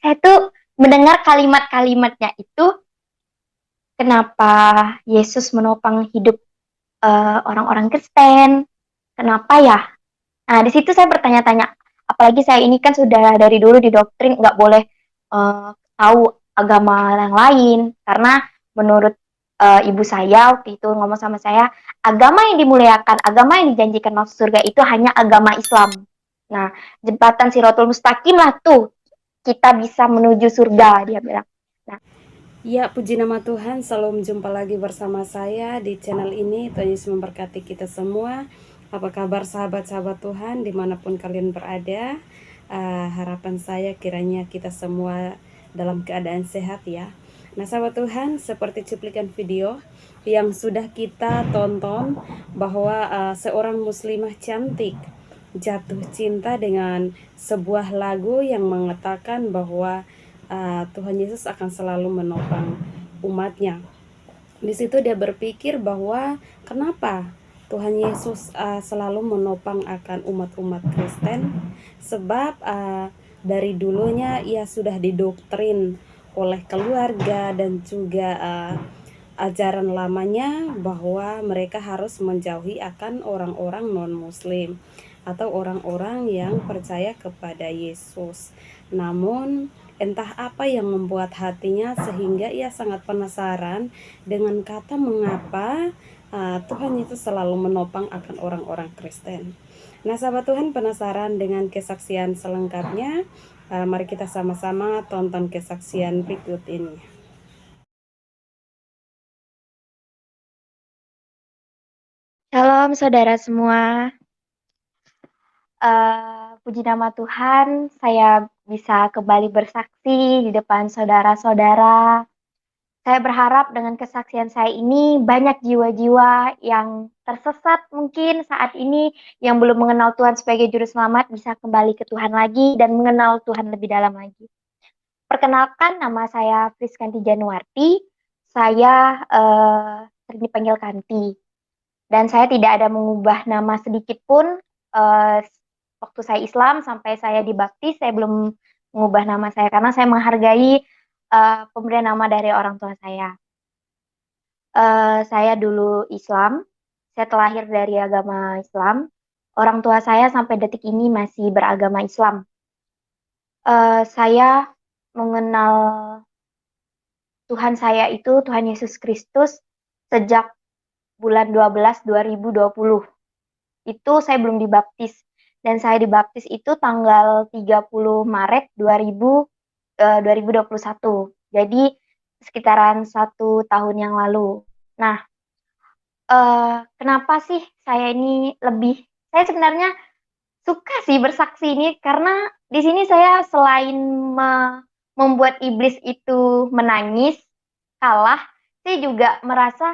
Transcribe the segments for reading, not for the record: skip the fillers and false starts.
Saya tuh mendengar kalimat-kalimatnya itu, kenapa Yesus menopang hidup orang-orang Kristen? Kenapa ya? Nah, di situ saya bertanya-tanya. Apalagi saya ini kan sudah dari dulu didoktrin nggak boleh tahu agama yang lain, karena menurut ibu saya waktu itu ngomong sama saya, agama yang dimuliakan, agama yang dijanjikan masuk surga itu hanya agama Islam. Nah, jembatan Siratul Mustaqim lah tuh kita bisa menuju surga, dia bilang. Nah, Ya, puji nama Tuhan, selalu jumpa lagi bersama saya di channel ini. Tuhan Yesus memberkati kita semua. Apa kabar sahabat-sahabat Tuhan, dimanapun kalian berada? Harapan saya kiranya kita semua dalam keadaan sehat ya. Nah sahabat Tuhan, seperti cuplikan video yang sudah kita tonton, bahwa seorang muslimah cantik jatuh cinta dengan sebuah lagu yang mengatakan bahwa Tuhan Yesus akan selalu menopang umatnya. Di situ dia berpikir bahwa kenapa Tuhan Yesus selalu menopang akan umat-umat Kristen, sebab dari dulunya ia sudah didoktrin oleh keluarga dan juga ajaran lamanya bahwa mereka harus menjauhi akan orang-orang non-muslim atau orang-orang yang percaya kepada Yesus. Namun entah apa yang membuat hatinya sehingga ia sangat penasaran dengan kata mengapa Tuhan itu selalu menopang akan orang-orang Kristen. Nah sahabat Tuhan, penasaran dengan kesaksian selengkapnya? Mari kita sama-sama tonton kesaksian berikut ini. shalom saudara semua. Puji nama Tuhan, saya bisa kembali bersaksi di depan saudara-saudara. Saya berharap dengan kesaksian saya ini banyak jiwa-jiwa yang tersesat mungkin saat ini, yang belum mengenal Tuhan sebagai juru selamat, bisa kembali ke Tuhan lagi dan mengenal Tuhan lebih dalam lagi. Perkenalkan, nama saya Priskanti Januarti. Saya sering dipanggil Kanti. Dan saya tidak ada mengubah nama sedikit pun. eh, Waktu saya Islam sampai saya dibaptis, saya belum mengubah nama saya karena saya menghargai pemberian nama dari orang tua saya. Saya dulu Islam, saya terlahir dari agama Islam. Orang tua saya sampai detik ini masih beragama Islam. Saya mengenal Tuhan saya itu Tuhan Yesus Kristus sejak bulan 12 2020. Itu saya belum dibaptis. Dan saya dibaptis itu tanggal 30 Maret 2021. Jadi sekitaran 1 tahun yang lalu. Nah, kenapa sih saya ini saya sebenarnya suka sih bersaksi ini karena di sini saya selain membuat iblis itu menangis, kalah, saya juga merasa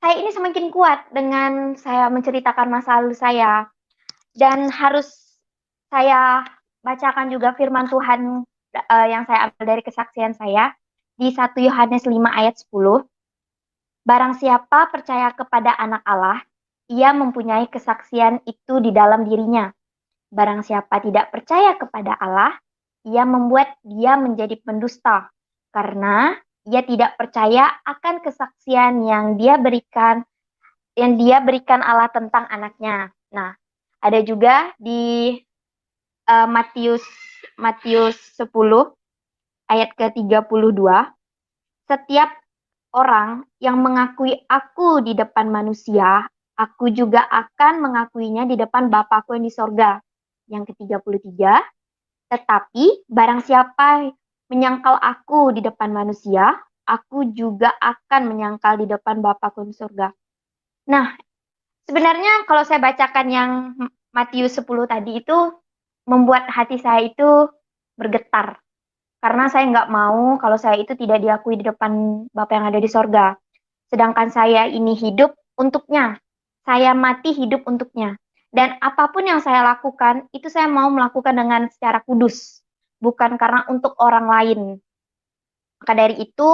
saya ini semakin kuat dengan saya menceritakan masa lalu saya. Dan harus saya bacakan juga firman Tuhan yang saya ambil dari kesaksian saya di 1 Yohanes 5 ayat 10. Barang siapa percaya kepada anak Allah, ia mempunyai kesaksian itu di dalam dirinya. Barang siapa tidak percaya kepada Allah, ia membuat dia menjadi pendusta, karena ia tidak percaya akan kesaksian yang dia berikan Allah tentang anaknya. Nah, ada juga di Matius Matius 10 ayat ke-32. Setiap orang yang mengakui aku di depan manusia, aku juga akan mengakuinya di depan Bapakku yang di sorga. Yang ke-33, tetapi barang siapa menyangkal aku di depan manusia, aku juga akan menyangkal di depan Bapakku yang di sorga. Nah, sebenarnya kalau saya bacakan yang Matius 10 tadi itu membuat hati saya itu bergetar. Karena saya nggak mau kalau saya itu tidak diakui di depan Bapa yang ada di sorga. Sedangkan saya ini hidup untuknya. Saya mati hidup untuknya. Dan apapun yang saya lakukan, itu saya mau melakukan dengan secara kudus. Bukan karena untuk orang lain. Maka dari itu,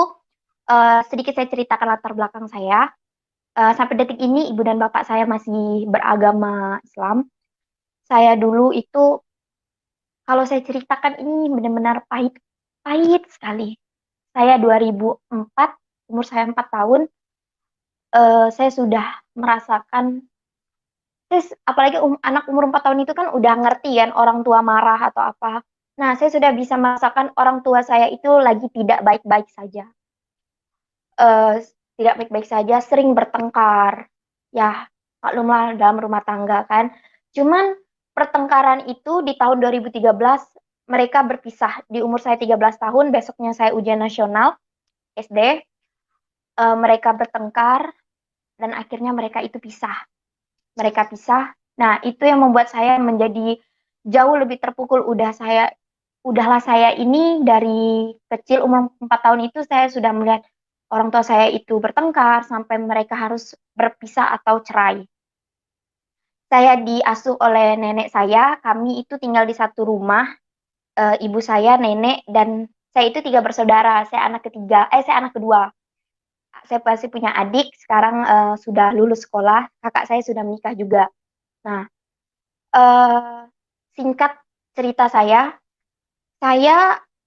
sedikit saya ceritakan latar belakang saya. Sampai detik ini, ibu dan bapak saya masih beragama Islam. Saya dulu itu Kalau saya ceritakan ini benar-benar pahit, pahit sekali. Saya 2004, umur saya 4 tahun, saya sudah merasakan, terus apalagi anak umur 4 tahun itu kan udah ngerti kan orang tua marah atau apa. Nah, saya sudah bisa merasakan orang tua saya itu lagi tidak baik-baik saja. eh, Tidak baik-baik saja, sering bertengkar. Ya, maklumlah dalam rumah tangga kan. Cuman pertengkaran itu di tahun 2013 mereka berpisah. Di umur saya 13 tahun, besoknya saya ujian nasional SD, mereka bertengkar dan akhirnya mereka itu pisah. Mereka pisah. Nah, itu yang membuat saya menjadi jauh lebih terpukul. Udahlah saya ini dari kecil umur 4 tahun itu saya sudah melihat orang tua saya itu bertengkar sampai mereka harus berpisah atau cerai. Saya diasuh oleh nenek saya, kami itu tinggal di satu rumah, ibu saya, nenek, dan saya itu tiga bersaudara. Saya anak kedua. Saya masih punya adik, sekarang sudah lulus sekolah, kakak saya sudah menikah juga. Nah, eh, singkat cerita saya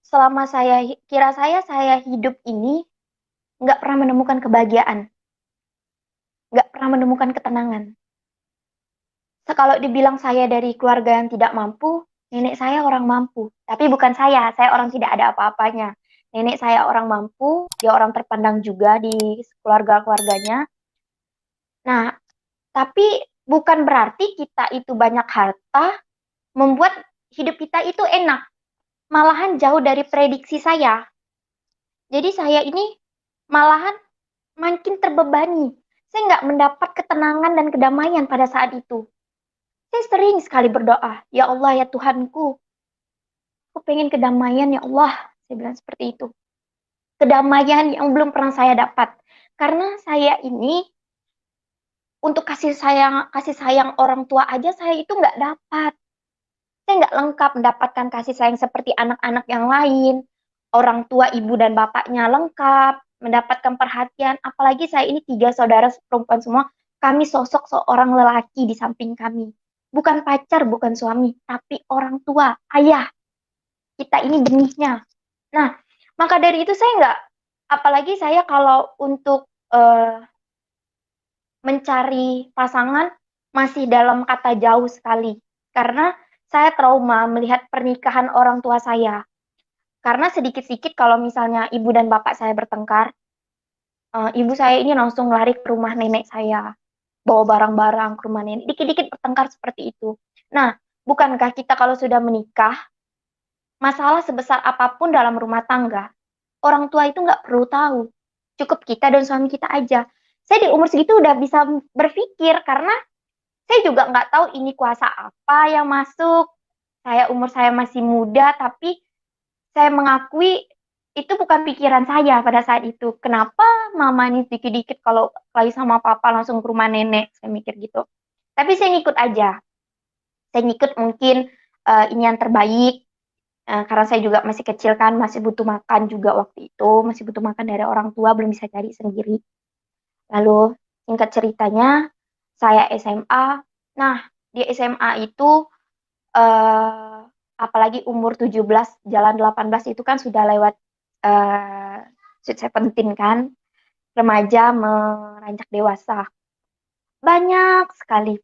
selama saya hidup ini nggak pernah menemukan kebahagiaan, nggak pernah menemukan ketenangan. Kalau dibilang saya dari keluarga yang tidak mampu, nenek saya orang mampu. Tapi bukan saya orang tidak ada apa-apanya. Nenek saya orang mampu, dia orang terpandang juga di keluarga-keluarganya. Nah, tapi bukan berarti kita itu banyak harta, membuat hidup kita itu enak. Malahan jauh dari prediksi saya. Jadi saya ini malahan makin terbebani. Saya nggak mendapat ketenangan dan kedamaian pada saat itu. Saya sering sekali berdoa, ya Allah ya Tuhanku, aku pengen kedamaian ya Allah. Saya bilang seperti itu. Kedamaian yang belum pernah saya dapat. Karena saya ini untuk kasih sayang orang tua aja saya itu nggak dapat. Saya nggak lengkap mendapatkan kasih sayang seperti anak-anak yang lain. Orang tua ibu dan bapaknya lengkap, mendapatkan perhatian. Apalagi saya ini tiga saudara perempuan semua. Kami sosok seorang lelaki di samping kami. Bukan pacar, bukan suami, tapi orang tua, ayah. Kita ini benihnya. Nah, maka dari itu saya nggak, apalagi saya kalau untuk mencari pasangan masih dalam kata jauh sekali. Karena saya trauma melihat pernikahan orang tua saya. Karena sedikit-sedikit kalau misalnya ibu dan bapak saya bertengkar, ibu saya ini langsung lari ke rumah nenek saya, bawa barang-barang ke rumah nenek. Dikit-dikit bertengkar seperti itu. Nah, bukankah kita kalau sudah menikah, masalah sebesar apapun dalam rumah tangga, orang tua itu nggak perlu tahu. Cukup kita dan suami kita aja. Saya di umur segitu udah bisa berpikir karena saya juga nggak tahu ini kuasa apa yang masuk. Umur saya masih muda, tapi saya mengakui itu bukan pikiran saya pada saat itu. Kenapa mama ini dikit-dikit kalau lagi sama papa langsung ke rumah nenek? Saya mikir gitu. Tapi saya ngikut aja. Saya ngikut mungkin ini yang terbaik. Karena saya juga masih kecil kan, masih butuh makan juga waktu itu. Masih butuh makan dari orang tua, belum bisa cari sendiri. Lalu singkat ceritanya, saya SMA. Nah, di SMA itu eh, apalagi umur 17 jalan 18 itu kan sudah lewat sweet 17 kan, remaja meranjak dewasa. Banyak sekali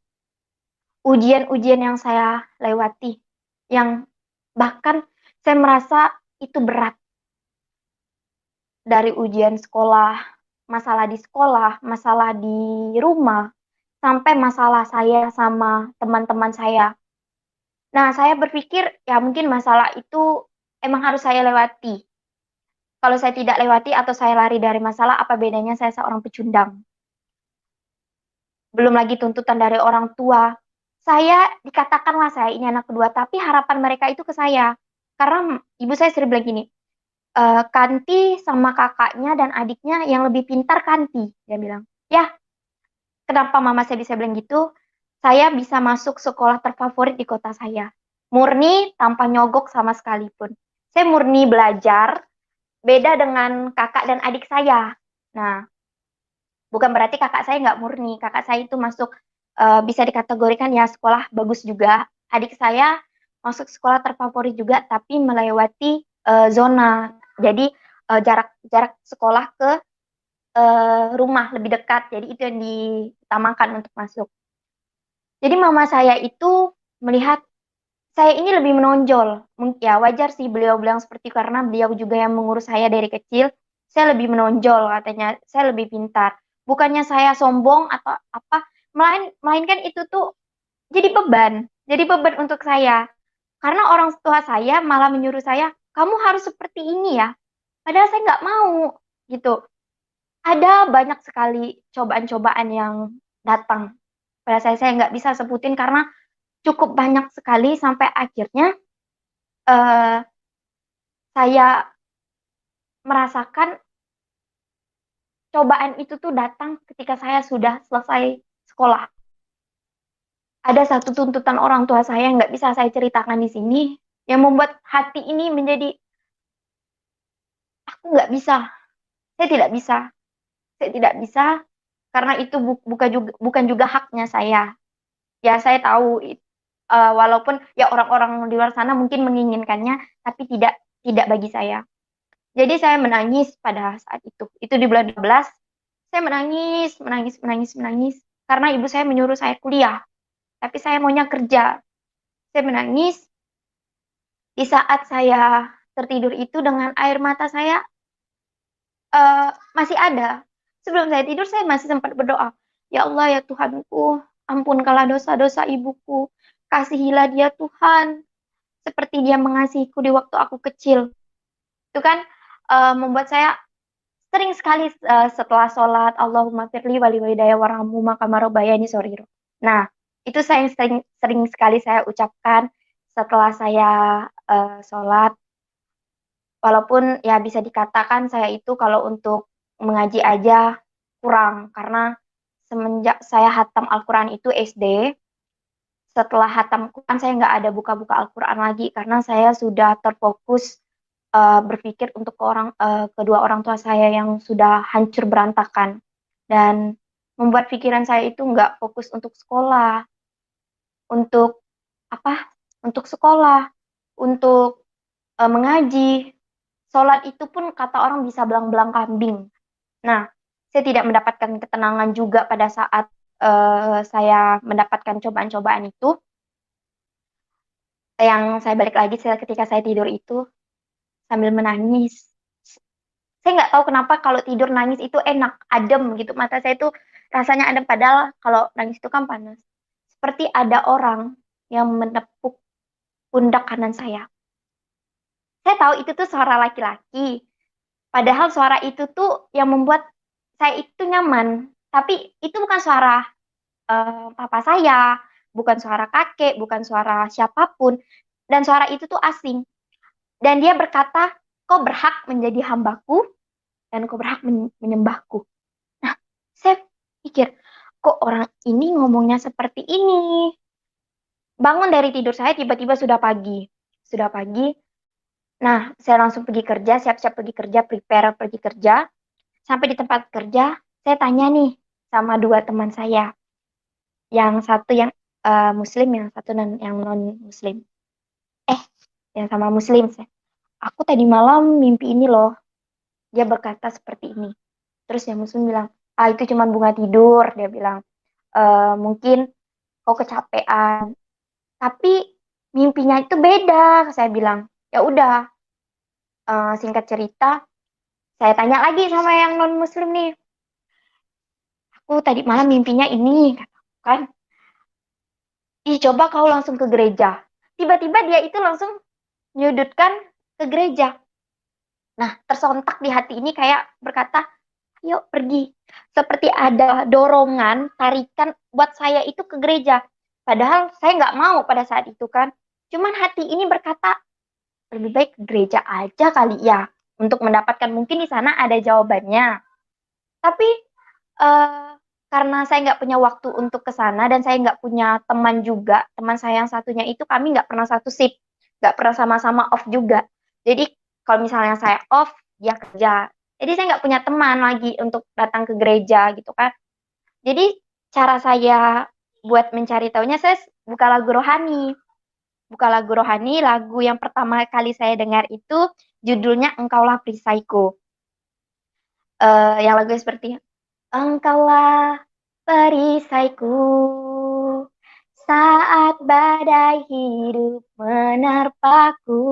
ujian-ujian yang saya lewati, yang bahkan saya merasa itu berat. Dari ujian sekolah, masalah di rumah, sampai masalah saya sama teman-teman saya. Nah, saya berpikir ya mungkin masalah itu emang harus saya lewati. Kalau saya tidak lewati atau saya lari dari masalah, apa bedanya saya seorang pecundang? Belum lagi tuntutan dari orang tua. Saya dikatakanlah saya ini anak kedua, tapi harapan mereka itu ke saya. Karena ibu saya sering bilang gini, Kanti sama kakaknya dan adiknya yang lebih pintar Kanti. Dia bilang, ya kenapa mama saya bisa bilang gitu? Saya bisa masuk sekolah terfavorit di kota saya. Murni tanpa nyogok sama sekalipun. Saya murni belajar, beda dengan kakak dan adik saya. Nah, bukan berarti kakak saya nggak murni. Kakak saya itu masuk bisa dikategorikan ya sekolah bagus juga. Adik saya masuk sekolah terfavorit juga, tapi melewati zona. Jadi jarak sekolah ke rumah lebih dekat. Jadi itu yang diutamakan untuk masuk. Jadi mama saya itu melihat saya ini lebih menonjol. Ya wajar sih beliau bilang seperti itu, karena beliau juga yang mengurus saya dari kecil. Saya lebih menonjol katanya, saya lebih pintar. Bukannya saya sombong atau apa, melainkan itu tuh jadi beban. Jadi beban untuk saya. Karena orang tua saya malah menyuruh saya, kamu harus seperti ini ya. Padahal saya nggak mau gitu. Ada banyak sekali cobaan-cobaan yang datang pada saya nggak bisa sebutin karena cukup banyak sekali sampai akhirnya eh, saya merasakan cobaan itu tuh datang ketika saya sudah selesai sekolah. Ada satu tuntutan orang tua saya yang nggak bisa saya ceritakan di sini, yang membuat hati ini menjadi, aku nggak bisa, saya tidak bisa, saya tidak bisa, karena itu bukan juga haknya saya. Ya saya tahu, walaupun ya orang-orang di luar sana mungkin menginginkannya, tapi tidak bagi saya. Jadi saya menangis pada saat itu. Itu di bulan 12, saya menangis, menangis, menangis, menangis. Karena ibu saya menyuruh saya kuliah, tapi saya maunya kerja. Saya menangis. Di saat saya tertidur itu dengan air mata saya masih ada. Sebelum saya tidur, saya masih sempat berdoa. Ya Allah, ya Tuhanku, ampunkanlah dosa-dosa ibuku. Kasihilah dia Tuhan, seperti dia mengasihiku di waktu aku kecil. Itu kan membuat saya sering sekali setelah sholat, Allahumma firli wali walidayya warhamhu maka marobayani soriro. Nah, itu saya sering sekali saya ucapkan setelah saya sholat. Walaupun ya bisa dikatakan saya itu kalau untuk mengaji aja kurang, karena semenjak saya hatam Al-Quran itu SD, setelah hatam Quran saya nggak ada buka-buka Al-Quran lagi, karena saya sudah terfokus berpikir untuk kedua orang tua saya yang sudah hancur berantakan, dan membuat pikiran saya itu nggak fokus untuk sekolah, untuk apa, untuk sekolah, untuk mengaji, sholat itu pun kata orang bisa belang-belang kambing. Nah, saya tidak mendapatkan ketenangan juga pada saat saya mendapatkan cobaan-cobaan itu. Yang saya balik lagi ketika saya tidur itu sambil menangis. Saya nggak tahu kenapa kalau tidur nangis itu enak, adem gitu. Mata saya itu rasanya adem, padahal kalau nangis itu kan panas. Seperti ada orang yang menepuk pundak kanan saya. Saya tahu itu tuh suara laki-laki. Padahal suara itu tuh yang membuat saya itu nyaman. Tapi itu bukan suara papa saya, bukan suara kakek, bukan suara siapapun. Dan suara itu tuh asing. Dan dia berkata, kau berhak menjadi hambaku, dan kau berhak menyembahku. Nah, saya pikir, kok orang ini ngomongnya seperti ini? Bangun dari tidur saya, tiba-tiba sudah pagi. Sudah pagi. Nah, saya langsung pergi kerja, siap-siap pergi kerja, prepare pergi kerja. Sampai di tempat kerja, saya tanya nih sama dua teman saya. Yang satu yang muslim, yang satu yang non-muslim. Eh, yang sama muslim. Aku tadi malam mimpi ini loh. Dia berkata seperti ini. Terus yang muslim bilang, ah itu cuma bunga tidur. Dia bilang, mungkin kau kecapean. Tapi mimpinya itu beda. Saya bilang, ya udah. Singkat cerita, saya tanya lagi sama yang non muslim nih. Aku tadi malam mimpinya ini, kan? Ih, coba kau langsung ke gereja. Tiba-tiba dia itu langsung menyudutkan ke gereja. Nah, tersontak di hati ini kayak berkata, yuk pergi. Seperti ada dorongan, tarikan buat saya itu ke gereja. Padahal saya nggak mau pada saat itu kan. Cuman hati ini berkata, lebih baik ke gereja aja kali ya. Untuk mendapatkan, mungkin di sana ada jawabannya. Tapi eh, karena saya nggak punya waktu untuk ke sana dan saya nggak punya teman juga, teman saya yang satunya itu kami nggak pernah satu shift, nggak pernah sama-sama off juga. Jadi kalau misalnya saya off, dia kerja. Jadi saya nggak punya teman lagi untuk datang ke gereja gitu kan. Jadi cara saya buat mencari taunya, saya buka lagu rohani. buka lagu rohani, lagu yang pertama kali saya dengar itu judulnya Engkaulah Perisaiku. Yang lagu seperti Engkaulah perisaiku saat badai hidup menerpaku.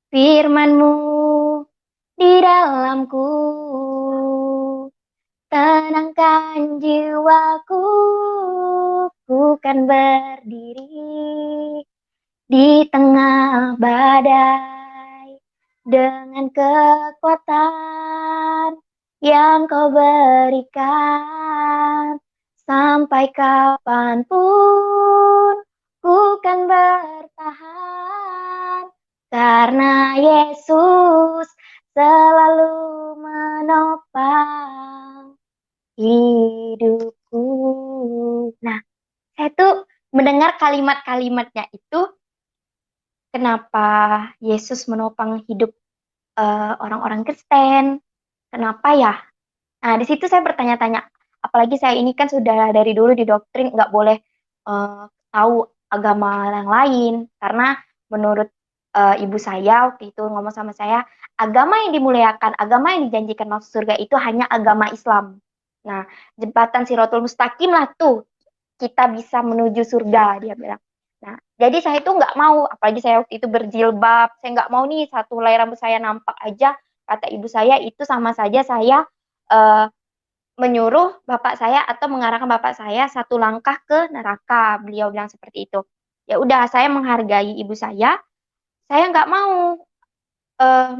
Firman-Mu di dalamku tenangkan jiwaku, ku kan berdiri di tengah badai dengan kekuatan yang Kau berikan. Sampai kapanpun ku kan bertahan karena Yesus selalu menopang hidupku. Nah, saya tuh mendengar kalimat-kalimatnya itu, kenapa Yesus menopang hidup orang-orang Kristen? Kenapa ya? Nah, di situ saya bertanya-tanya. Apalagi saya ini kan sudah dari dulu didoktrin nggak boleh tahu agama yang lain. Karena menurut ibu saya waktu itu ngomong sama saya, agama yang dimuliakan, agama yang dijanjikan masuk surga itu hanya agama Islam. Nah, jembatan Siratul Mustaqim lah tuh kita bisa menuju surga, dia bilang. Nah, jadi saya itu nggak mau, apalagi saya waktu itu berjilbab, saya nggak mau nih satu helai rambut saya nampak aja, kata ibu saya itu sama saja saya eh, menyuruh bapak saya atau mengarahkan bapak saya satu langkah ke neraka, beliau bilang seperti itu. Ya udah, saya menghargai ibu saya nggak mau,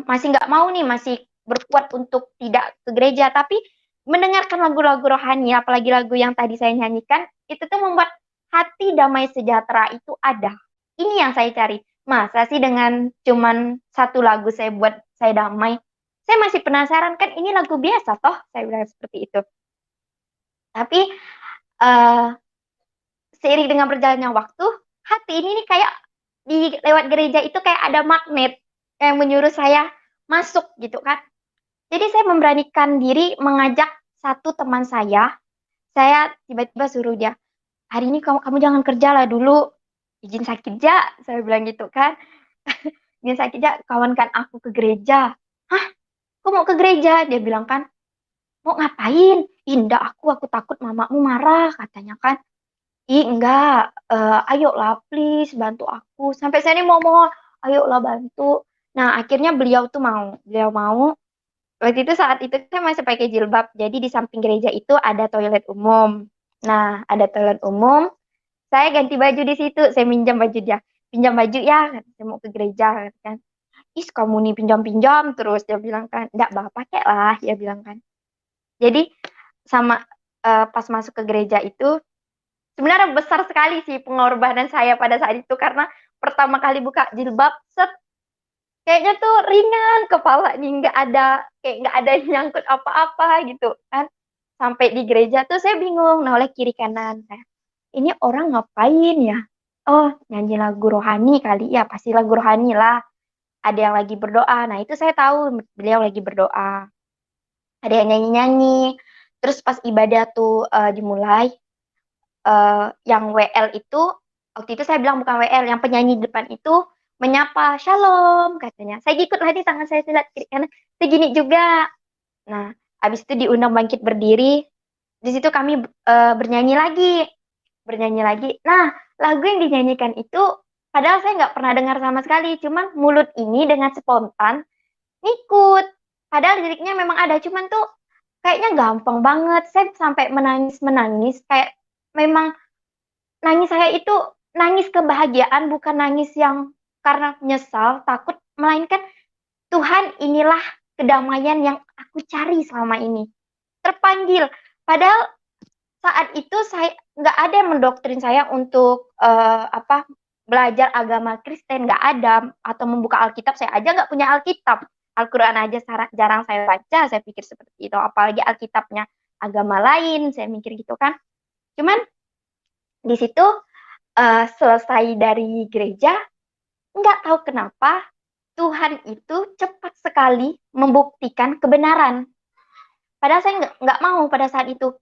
masih nggak mau nih, masih berkuat untuk tidak ke gereja, tapi mendengarkan lagu-lagu rohani, apalagi lagu yang tadi saya nyanyikan, itu tuh membuat hati damai sejahtera itu ada. Ini yang saya cari. Masa sih dengan cuman satu lagu saya buat saya damai? Saya masih penasaran, kan ini lagu biasa toh, saya bilang seperti itu. Tapi eh, seiring dengan berjalannya waktu, hati ini nih kayak di lewat gereja itu kayak ada magnet yang menyuruh saya masuk gitu kan. Jadi saya memberanikan diri mengajak satu teman saya tiba-tiba suruh dia, hari ini kamu jangan kerja lah dulu, izin sakit ja, saya bilang gitu kan. Izin sakit ja, kawankan aku ke gereja. Hah, kok mau ke gereja? Dia bilang kan, mau ngapain? Indah aku takut mamamu marah katanya kan. Ih enggak, ayolah please bantu aku. Sampai saya ini mau mohon, ayolah bantu. Nah akhirnya beliau mau. Waktu itu saat itu saya masih pakai jilbab, jadi di samping gereja itu ada toilet umum. Nah, ada toilet umum, saya ganti baju di situ, saya minjam baju dia. Pinjam baju ya, saya mau ke gereja kan. Ih, kamu nih pinjam-pinjam terus, dia bilang kan. Enggak, bah, pakai lah, dia bilang kan. Jadi sama pas masuk ke gereja itu, sebenarnya besar sekali sih pengorbanan saya pada saat itu karena pertama kali buka jilbab, set, kayaknya tuh ringan kepala nih, nggak ada yang nyangkut apa-apa gitu kan. Sampai di gereja tuh saya bingung noleh kiri kanan saya, ini orang ngapain ya? Oh, nyanyi lagu rohani kali ya, pasti lagu rohani lah, ada yang lagi berdoa. Nah itu saya tahu beliau lagi berdoa, ada yang nyanyi-nyanyi. Terus pas ibadah tuh dimulai, yang WL itu, waktu itu saya bilang bukan WL, yang penyanyi depan itu menyapa Shalom katanya. Saya ikut lagi, tangan saya silat kiri kanan, segini juga. Nah, habis itu diundang bangkit berdiri. Di situ kami bernyanyi lagi. Nah, lagu yang dinyanyikan itu padahal saya nggak pernah dengar sama sekali, cuman mulut ini dengan spontan ngikut. Padahal liriknya memang ada, cuman tuh kayaknya gampang banget. Saya sampai menangis-menangis, kayak memang nangis saya itu nangis kebahagiaan, bukan nangis yang karena nyesal, takut, melainkan Tuhan, inilah kedamaian yang aku cari selama ini. Terpanggil. Padahal saat itu saya nggak ada yang mendoktrin saya untuk belajar agama Kristen, nggak ada, atau membuka Alkitab. Saya aja nggak punya Alkitab. Al-Quran aja jarang saya baca. Saya pikir seperti itu. Apalagi Alkitabnya agama lain. Saya mikir gitu kan. Cuman di situ selesai dari gereja, nggak tahu kenapa Tuhan itu cepat sekali membuktikan kebenaran. Padahal saya nggak mau pada saat itu.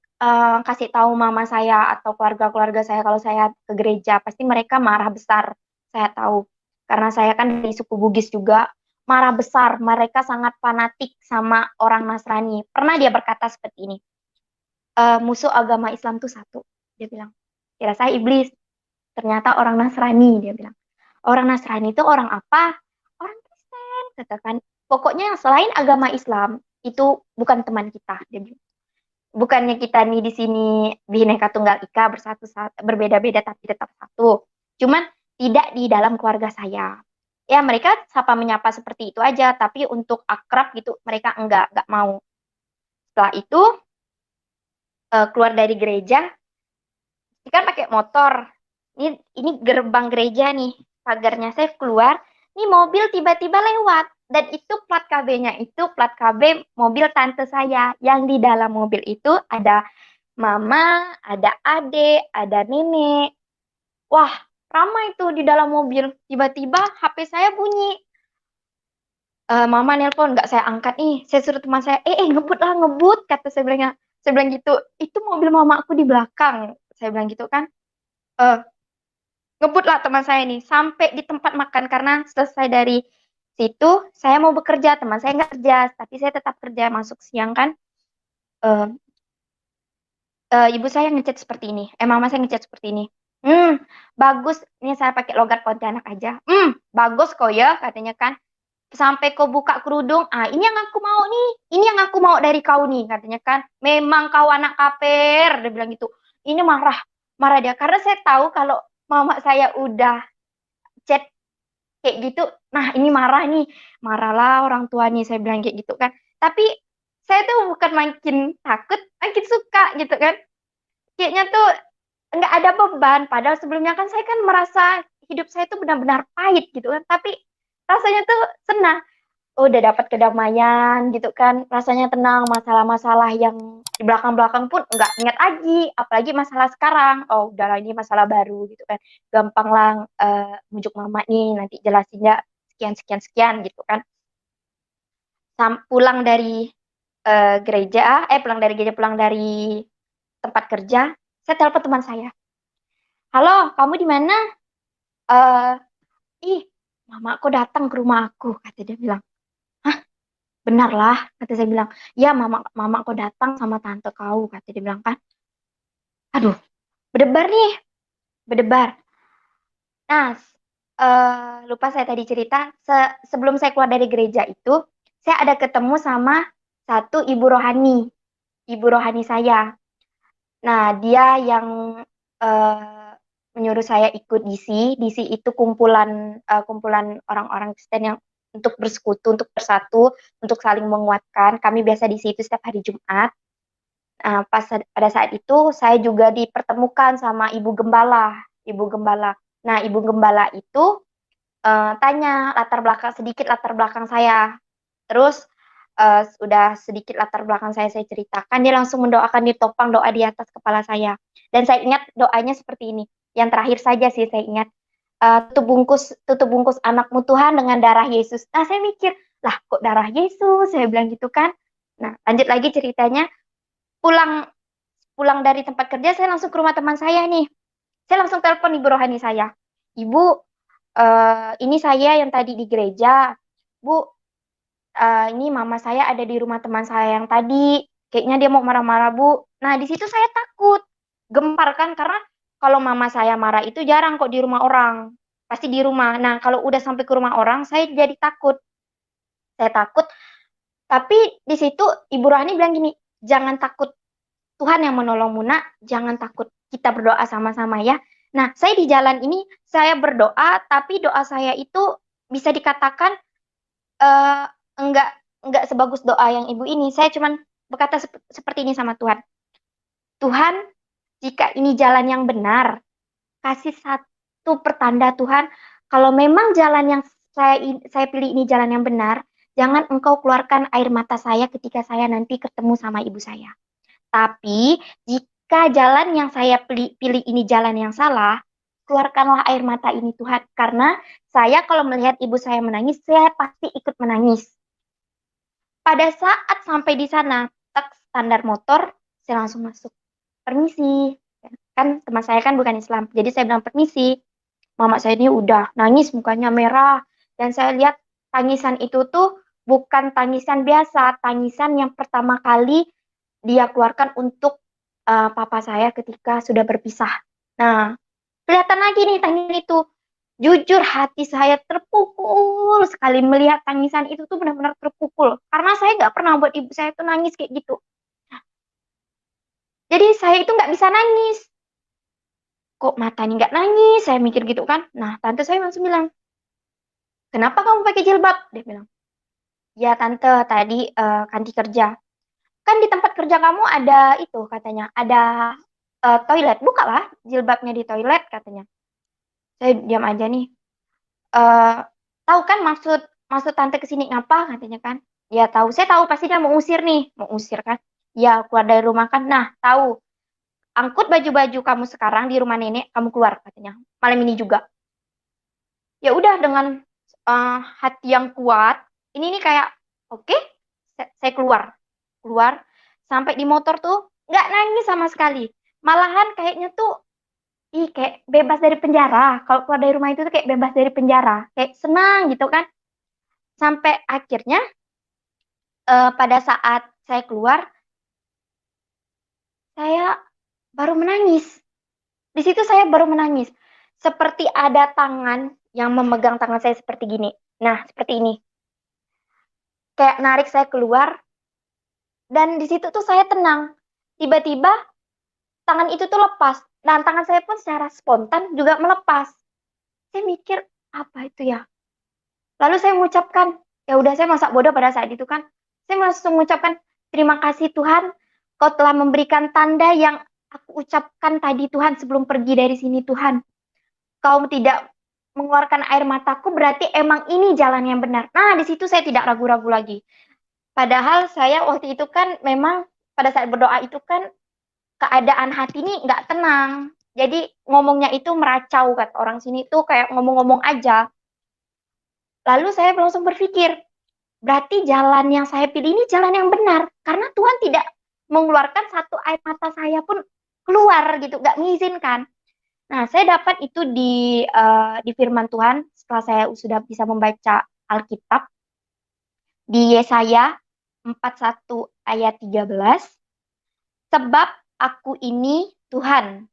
kasih tahu mama saya atau keluarga-keluarga saya kalau saya ke gereja, pasti mereka marah besar. Saya tahu. Karena saya kan dari suku Bugis juga, marah besar. Mereka sangat fanatik sama orang Nasrani. Pernah dia berkata seperti ini, musuh agama Islam tuh satu. Dia bilang, kira saya iblis. Ternyata orang Nasrani, dia bilang. Orang Nasrani itu orang apa? Orang Kristen, katakan. Pokoknya selain agama Islam, itu bukan teman kita, dia bilang. Bukannya kita nih di sini Bhinneka Tunggal Ika bersatu berbeda-beda tapi tetap satu. Cuman tidak di dalam keluarga saya. Ya mereka sapa menyapa seperti itu aja, tapi untuk akrab gitu mereka enggak mau. Setelah itu keluar dari gereja, ini kan pakai motor. Ini gerbang gereja nih, pagarnya saya keluar. Ini mobil tiba-tiba lewat dan itu plat KB-nya itu plat KB mobil tante saya. Yang di dalam mobil itu ada mama, ada adik, ada nenek. Wah, ramai tuh di dalam mobil. Tiba-tiba HP saya bunyi. Mama nelpon, nggak saya angkat nih. Saya suruh teman saya, ngebut lah, ngebut. Kata saya bilang gitu. Itu mobil mama aku di belakang. Saya bilang gitu kan. Eh, ngebut lah teman saya nih. Sampai di tempat makan. Karena selesai dari situ, saya mau bekerja. Teman saya nggak kerja. Tapi saya tetap kerja masuk siang kan. Eh, ibu saya ngechat seperti ini. Mama saya ngechat seperti ini. Bagus. Ini saya pakai logat Pontianak aja. Bagus kok ya, katanya kan. Sampai kau buka kerudung. Ini yang aku mau nih. Ini yang aku mau dari kau nih, katanya kan. Memang kau anak kaper, dia bilang gitu. Ini marah, marah dia. Karena saya tahu kalau mama saya udah chat kayak gitu. Nah, ini marah nih. Marahlah orang tua nih, saya bilang kayak gitu kan. Tapi saya tuh bukan makin takut, makin suka gitu kan. Kayaknya tuh nggak ada beban. Padahal sebelumnya kan saya kan merasa hidup saya tuh benar-benar pahit gitu kan. Tapi rasanya tuh senang. Udah dapat kedamaian gitu kan. Rasanya tenang. Masalah-masalah yang di belakang-belakang pun nggak ingat lagi. Apalagi masalah sekarang. Oh udahlah ini masalah baru gitu kan. Gampang lah mujuk mama nih. Nanti jelasinnya sekian-sekian-sekian gitu kan. Pulang dari pulang dari gereja, pulang dari tempat kerja. Saya telepon teman saya. Halo, kamu di mana? Eh, ih, mama aku datang ke rumah aku, kata dia bilang. Hah, benar lah, kata saya bilang. Ya, mama aku datang sama tante kau, kata dia bilang kan. Aduh, berdebar nih, berdebar. Nah, lupa saya tadi cerita, sebelum saya keluar dari gereja itu, saya ada ketemu sama satu ibu rohani saya. Nah, dia yang eh, menyuruh saya ikut DC. DC itu kumpulan orang-orang Kristen yang untuk bersekutu, untuk bersatu, untuk saling menguatkan. Kami biasa DC itu setiap hari Jumat. Pada saat itu saya juga dipertemukan sama Ibu Gembala, Ibu Gembala. Nah, Ibu Gembala itu tanya sedikit latar belakang saya. Terus udah sedikit latar belakang saya ceritakan, dia langsung mendoakan, ditopang doa di atas kepala saya. Dan saya ingat doanya seperti ini. Yang terakhir saja sih saya ingat. Tutup bungkus anakmu Tuhan dengan darah Yesus. Nah, saya mikir, lah kok darah Yesus? Saya bilang gitu kan. Nah, lanjut lagi ceritanya. Pulang pulang dari tempat kerja, saya langsung ke rumah teman saya nih. Saya langsung telepon ibu rohani saya. Ibu, ini saya yang tadi di gereja. Bu, ini mama saya ada di rumah teman saya yang tadi. Kayaknya dia mau marah-marah, Bu. Nah, di situ saya takut. Gempar kan, karena kalau mama saya marah itu jarang kok di rumah orang. Pasti di rumah. Nah, kalau udah sampai ke rumah orang, saya jadi takut. Saya takut. Tapi di situ Ibu Rohani bilang gini, jangan takut. Tuhan yang menolongmu, nak. Jangan takut. Kita berdoa sama-sama ya. Nah, saya di jalan ini, saya berdoa, tapi doa saya itu bisa dikatakan eh, enggak enggak sebagus doa yang ibu ini. Saya cuman berkata seperti ini sama Tuhan. Tuhan, jika ini jalan yang benar, kasih satu pertanda Tuhan. Kalau memang jalan yang saya pilih ini jalan yang benar, jangan engkau keluarkan air mata saya ketika saya nanti ketemu sama ibu saya. Tapi jika jalan yang saya pilih ini jalan yang salah, keluarkanlah air mata ini Tuhan. Karena saya kalau melihat ibu saya menangis, saya pasti ikut menangis. Pada saat sampai di sana, tak standar motor, saya langsung masuk. permisi. Kan teman saya kan bukan Islam. Jadi saya bilang permisi. Mama saya ini udah nangis, mukanya merah. Dan saya lihat tangisan itu tuh bukan tangisan biasa, tangisan yang pertama kali dia keluarkan untuk papa saya ketika sudah berpisah. Nah, kelihatan lagi nih tangisan itu. Jujur hati saya terpukul sekali melihat tangisan itu tuh benar-benar terpukul. Karena saya nggak pernah buat ibu saya tuh nangis kayak gitu. Jadi saya itu nggak bisa nangis. Kok matanya nggak nangis? Saya mikir gitu kan. Nah, tante saya langsung bilang, kenapa kamu pakai jilbab? Dia bilang, ya tante tadi ganti kerja. Kan di tempat kerja kamu ada itu katanya, ada toilet. Bukalah jilbabnya di toilet katanya. Saya diam aja nih. eh Tahu kan maksud maksud tante ke sini ngapa katanya kan? Ya tahu, saya tahu pasti dia mau usir nih, mau usir kan? Ya keluar dari rumah kan. Nah, tahu angkut baju-baju kamu sekarang di rumah nenek, kamu keluar katanya. Malam ini juga. Ya udah dengan hati yang kuat, ini nih kayak oke, saya keluar. Keluar sampai di motor tuh nggak nangis sama sekali. Malahan kayaknya tuh kayak bebas dari penjara. Kalau keluar dari rumah itu tuh kayak bebas dari penjara. Kayak senang gitu kan. Sampai akhirnya pada saat saya keluar, saya baru menangis. Di situ saya baru menangis. Seperti ada tangan yang memegang tangan saya seperti gini. Nah, seperti ini. Kayak narik saya keluar, dan di situ tuh saya tenang. Tiba-tiba tangan itu tuh lepas. Dan tangan saya pun secara spontan juga melepas. Saya mikir, apa itu ya? Lalu saya mengucapkan, ya udah saya masak bodoh pada saat itu kan. Saya langsung mengucapkan, terima kasih Tuhan, Kau telah memberikan tanda yang aku ucapkan tadi Tuhan sebelum pergi dari sini Tuhan. Kau tidak mengeluarkan air mataku, berarti emang ini jalan yang benar. Nah, di situ saya tidak ragu-ragu lagi. Padahal saya waktu itu kan memang pada saat berdoa itu kan keadaan hati ini nggak tenang. Jadi ngomongnya itu meracau, kata orang sini tuh kayak ngomong-ngomong aja. Lalu saya langsung berpikir, berarti jalan yang saya pilih ini jalan yang benar. Karena Tuhan tidak mengeluarkan satu air mata saya pun keluar gitu, nggak mengizinkan. Nah, saya dapat itu di firman Tuhan setelah saya sudah bisa membaca Alkitab di Yesaya 41 ayat 13. Sebab aku ini Tuhan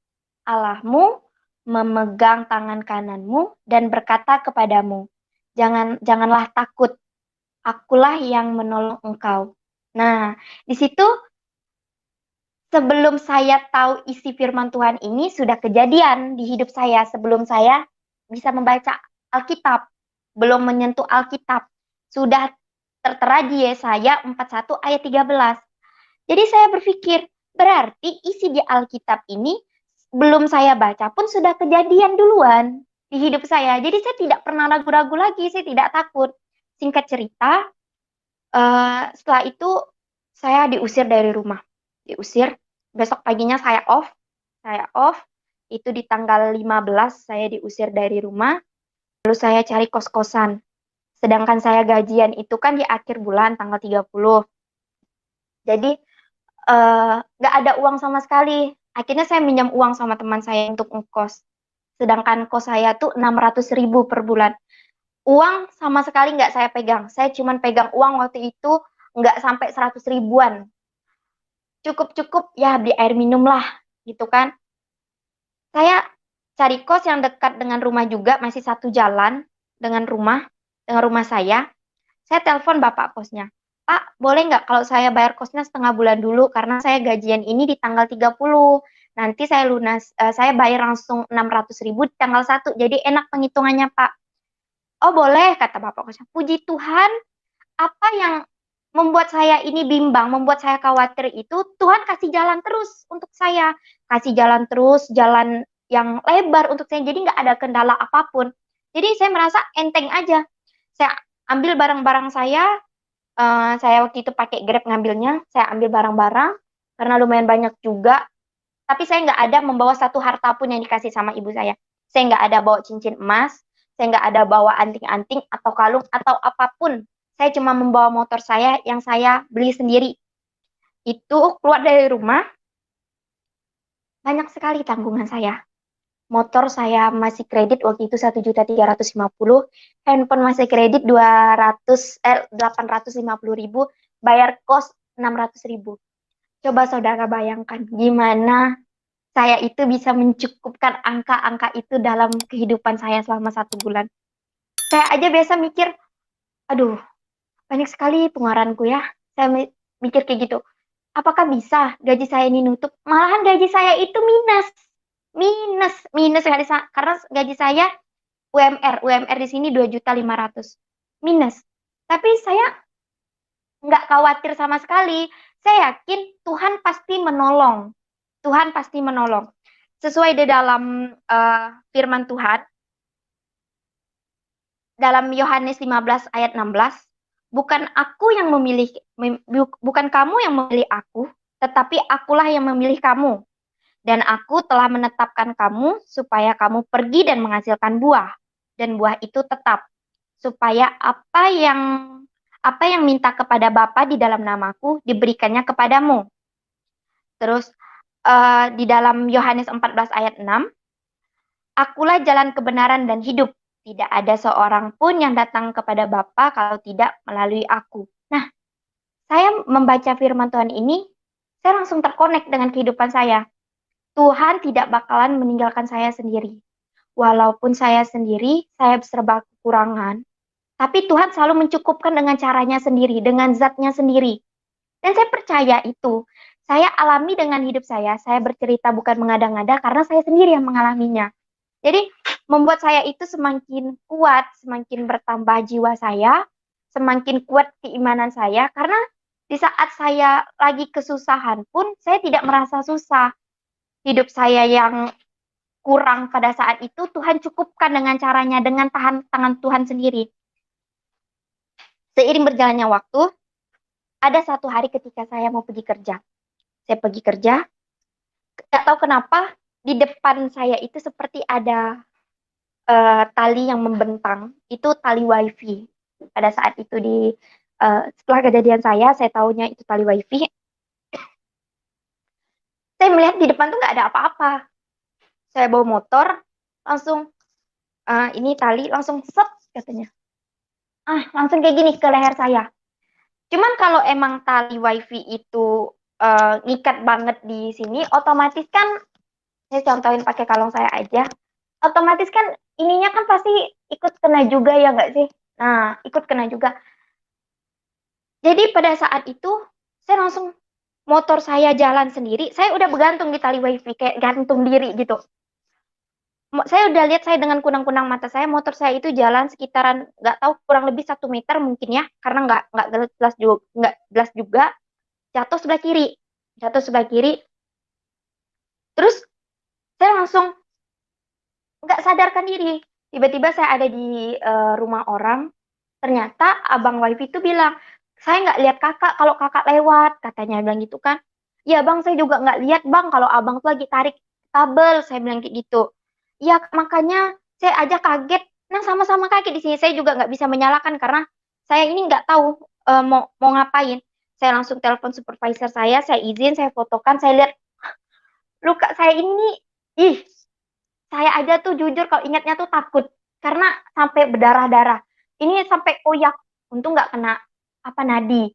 Allahmu, memegang tangan kananmu dan berkata kepadamu, janganlah takut, akulah yang menolong engkau. Nah, di situ sebelum saya tahu isi firman Tuhan ini sudah kejadian di hidup saya sebelum saya bisa membaca Alkitab, belum menyentuh Alkitab. Sudah tertera di Yesaya 41 ayat 13. Jadi saya berpikir, berarti isi di Alkitab ini belum saya baca pun sudah kejadian duluan di hidup saya. Jadi saya tidak pernah ragu-ragu lagi, saya tidak takut. Singkat cerita, setelah itu saya diusir dari rumah. Diusir, besok paginya saya off, itu di tanggal 15 saya diusir dari rumah, lalu saya cari kos-kosan. Sedangkan saya gajian itu kan di akhir bulan tanggal 30. Jadi nggak ada uang sama sekali. Akhirnya saya minjam uang sama teman saya untuk ngekos. Sedangkan kos saya tuh 600.000 per bulan. Uang sama sekali nggak saya pegang. Saya cuma pegang uang waktu itu nggak sampai 100 ribuan. Cukup-cukup ya beli air minum lah gitu kan. Saya cari kos yang dekat dengan rumah juga, masih satu jalan dengan rumah saya. Saya telepon bapak kosnya. Pak, boleh nggak kalau saya bayar kosnya setengah bulan dulu karena saya gajian ini di tanggal 30. Nanti saya saya bayar langsung 600.000 di tanggal 1. Jadi enak penghitungannya, Pak. Oh, boleh, kata bapak kosnya. Puji Tuhan, apa yang membuat saya ini bimbang, membuat saya khawatir itu Tuhan kasih jalan terus untuk saya. Kasih jalan terus, jalan yang lebar untuk saya. Jadi nggak ada kendala apapun. Jadi saya merasa enteng aja. Saya ambil barang-barang saya waktu itu pakai Grab ngambilnya, saya ambil barang-barang karena lumayan banyak juga. Tapi saya nggak ada membawa satu harta pun yang dikasih sama ibu saya. Saya nggak ada bawa cincin emas, saya nggak ada bawa anting-anting atau kalung atau apapun. Saya cuma membawa motor saya yang saya beli sendiri. Itu keluar dari rumah, banyak sekali tanggungan saya. Motor saya masih kredit waktu itu 1.350.000, handphone masih kredit 850.000, bayar kos 600.000. Coba saudara bayangkan gimana saya itu bisa mencukupkan angka-angka itu dalam kehidupan saya selama 1 bulan. Saya aja biasa mikir, aduh, banyak sekali pengeluaranku ya. Saya mikir kayak gitu. Apakah bisa gaji saya ini nutup? Malahan gaji saya itu minus. Minus, minus karena gaji saya UMR di sini 2.500.000. Minus. Tapi saya nggak khawatir sama sekali. Saya yakin Tuhan pasti menolong. Tuhan pasti menolong. Sesuai di dalam firman Tuhan, dalam Yohanes 15 ayat 16, bukan aku yang memilih, bukan kamu yang memilih aku, tetapi akulah yang memilih kamu. Dan aku telah menetapkan kamu supaya kamu pergi dan menghasilkan buah. Dan buah itu tetap. Supaya apa yang minta kepada Bapa di dalam namaku diberikannya kepadamu. Terus di dalam Yohanes 14 ayat 6, akulah jalan kebenaran dan hidup. Tidak ada seorang pun yang datang kepada Bapa kalau tidak melalui aku. Nah, saya membaca firman Tuhan ini, saya langsung terkonek dengan kehidupan saya. Tuhan tidak bakalan meninggalkan saya sendiri. Walaupun saya sendiri, saya serba kekurangan, tapi Tuhan selalu mencukupkan dengan caranya sendiri, dengan zatnya sendiri. Dan saya percaya itu. Saya alami dengan hidup saya bercerita bukan mengada-ngada karena saya sendiri yang mengalaminya. Jadi membuat saya itu semakin kuat, semakin bertambah jiwa saya, semakin kuat keimanan saya, karena di saat saya lagi kesusahan pun, saya tidak merasa susah. Hidup saya yang kurang pada saat itu, Tuhan cukupkan dengan caranya, dengan tangan Tuhan sendiri. Seiring berjalannya waktu, ada satu hari ketika saya mau pergi kerja. Saya pergi kerja, nggak tahu kenapa, di depan saya itu seperti ada tali yang membentang, itu tali wifi. Pada saat itu setelah kejadian saya tahunya itu tali wifi. Saya melihat di depan tuh nggak ada apa-apa. Saya bawa motor, langsung ini tali langsung set katanya. Langsung kayak gini ke leher saya. Cuman kalau emang tali wifi itu ngikat banget di sini, otomatis kan, saya contohin pakai kalung saya aja, otomatis kan ininya kan pasti ikut kena juga ya nggak sih? Nah, ikut kena juga. Jadi pada saat itu, saya langsung motor saya jalan sendiri, saya udah bergantung di tali wifi, kayak gantung diri gitu. Saya udah lihat saya dengan kunang-kunang mata saya, motor saya itu jalan sekitaran, nggak tahu, kurang lebih 1 meter mungkin ya, karena nggak jelas juga, jatuh sebelah kiri. Jatuh sebelah kiri. Terus saya langsung nggak sadarkan diri. Tiba-tiba saya ada di rumah orang. Ternyata abang wifi itu bilang, saya nggak lihat kakak kalau kakak lewat. Katanya bilang gitu kan. Ya bang, saya juga nggak lihat bang kalau abang tuh lagi tarik kabel. Saya bilang kayak gitu. Ya makanya saya aja kaget. Nah sama-sama kaget di sini. Saya juga nggak bisa menyalahkan karena saya ini nggak tahu mau ngapain. Saya langsung telepon supervisor saya izin, saya fotokan, saya lihat luka saya ini, ih, saya aja tuh jujur kalau ingatnya tuh takut karena sampai berdarah-darah. Ini sampai koyak, untung nggak kena apa nadi.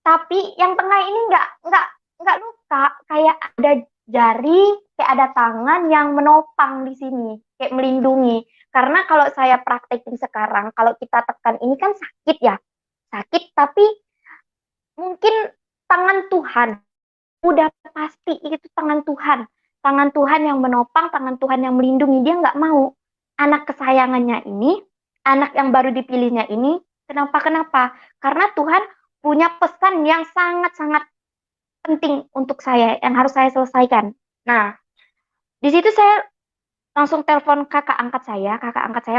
Tapi yang tengah ini nggak luka, kayak ada jari, kayak ada tangan yang menopang di sini, kayak melindungi. Karena kalau saya praktekin sekarang, kalau kita tekan ini kan sakit ya, sakit. Tapi mungkin tangan Tuhan, udah pasti itu tangan Tuhan yang menopang, tangan Tuhan yang melindungi. Dia nggak mau anak kesayangannya ini, anak yang baru dipilihnya ini, kenapa? Karena Tuhan punya pesan yang sangat-sangat penting untuk saya, yang harus saya selesaikan. Nah, di situ saya langsung telepon kakak angkat saya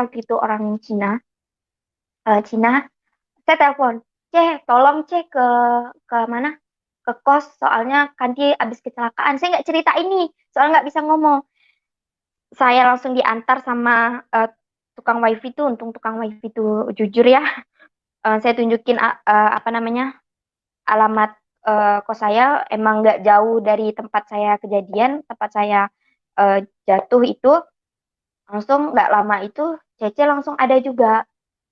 waktu itu orang Cina, Cina. Saya telepon, tolong ke mana? Ke kos, soalnya Kanti habis kecelakaan. Saya nggak cerita ini, soalnya nggak bisa ngomong. Saya langsung diantar sama tukang wifi tuh, untung tukang wifi tuh jujur ya. Saya tunjukin apa namanya, alamat kos saya emang nggak jauh dari tempat saya kejadian, tempat saya jatuh itu. Langsung nggak lama itu Cece langsung ada juga.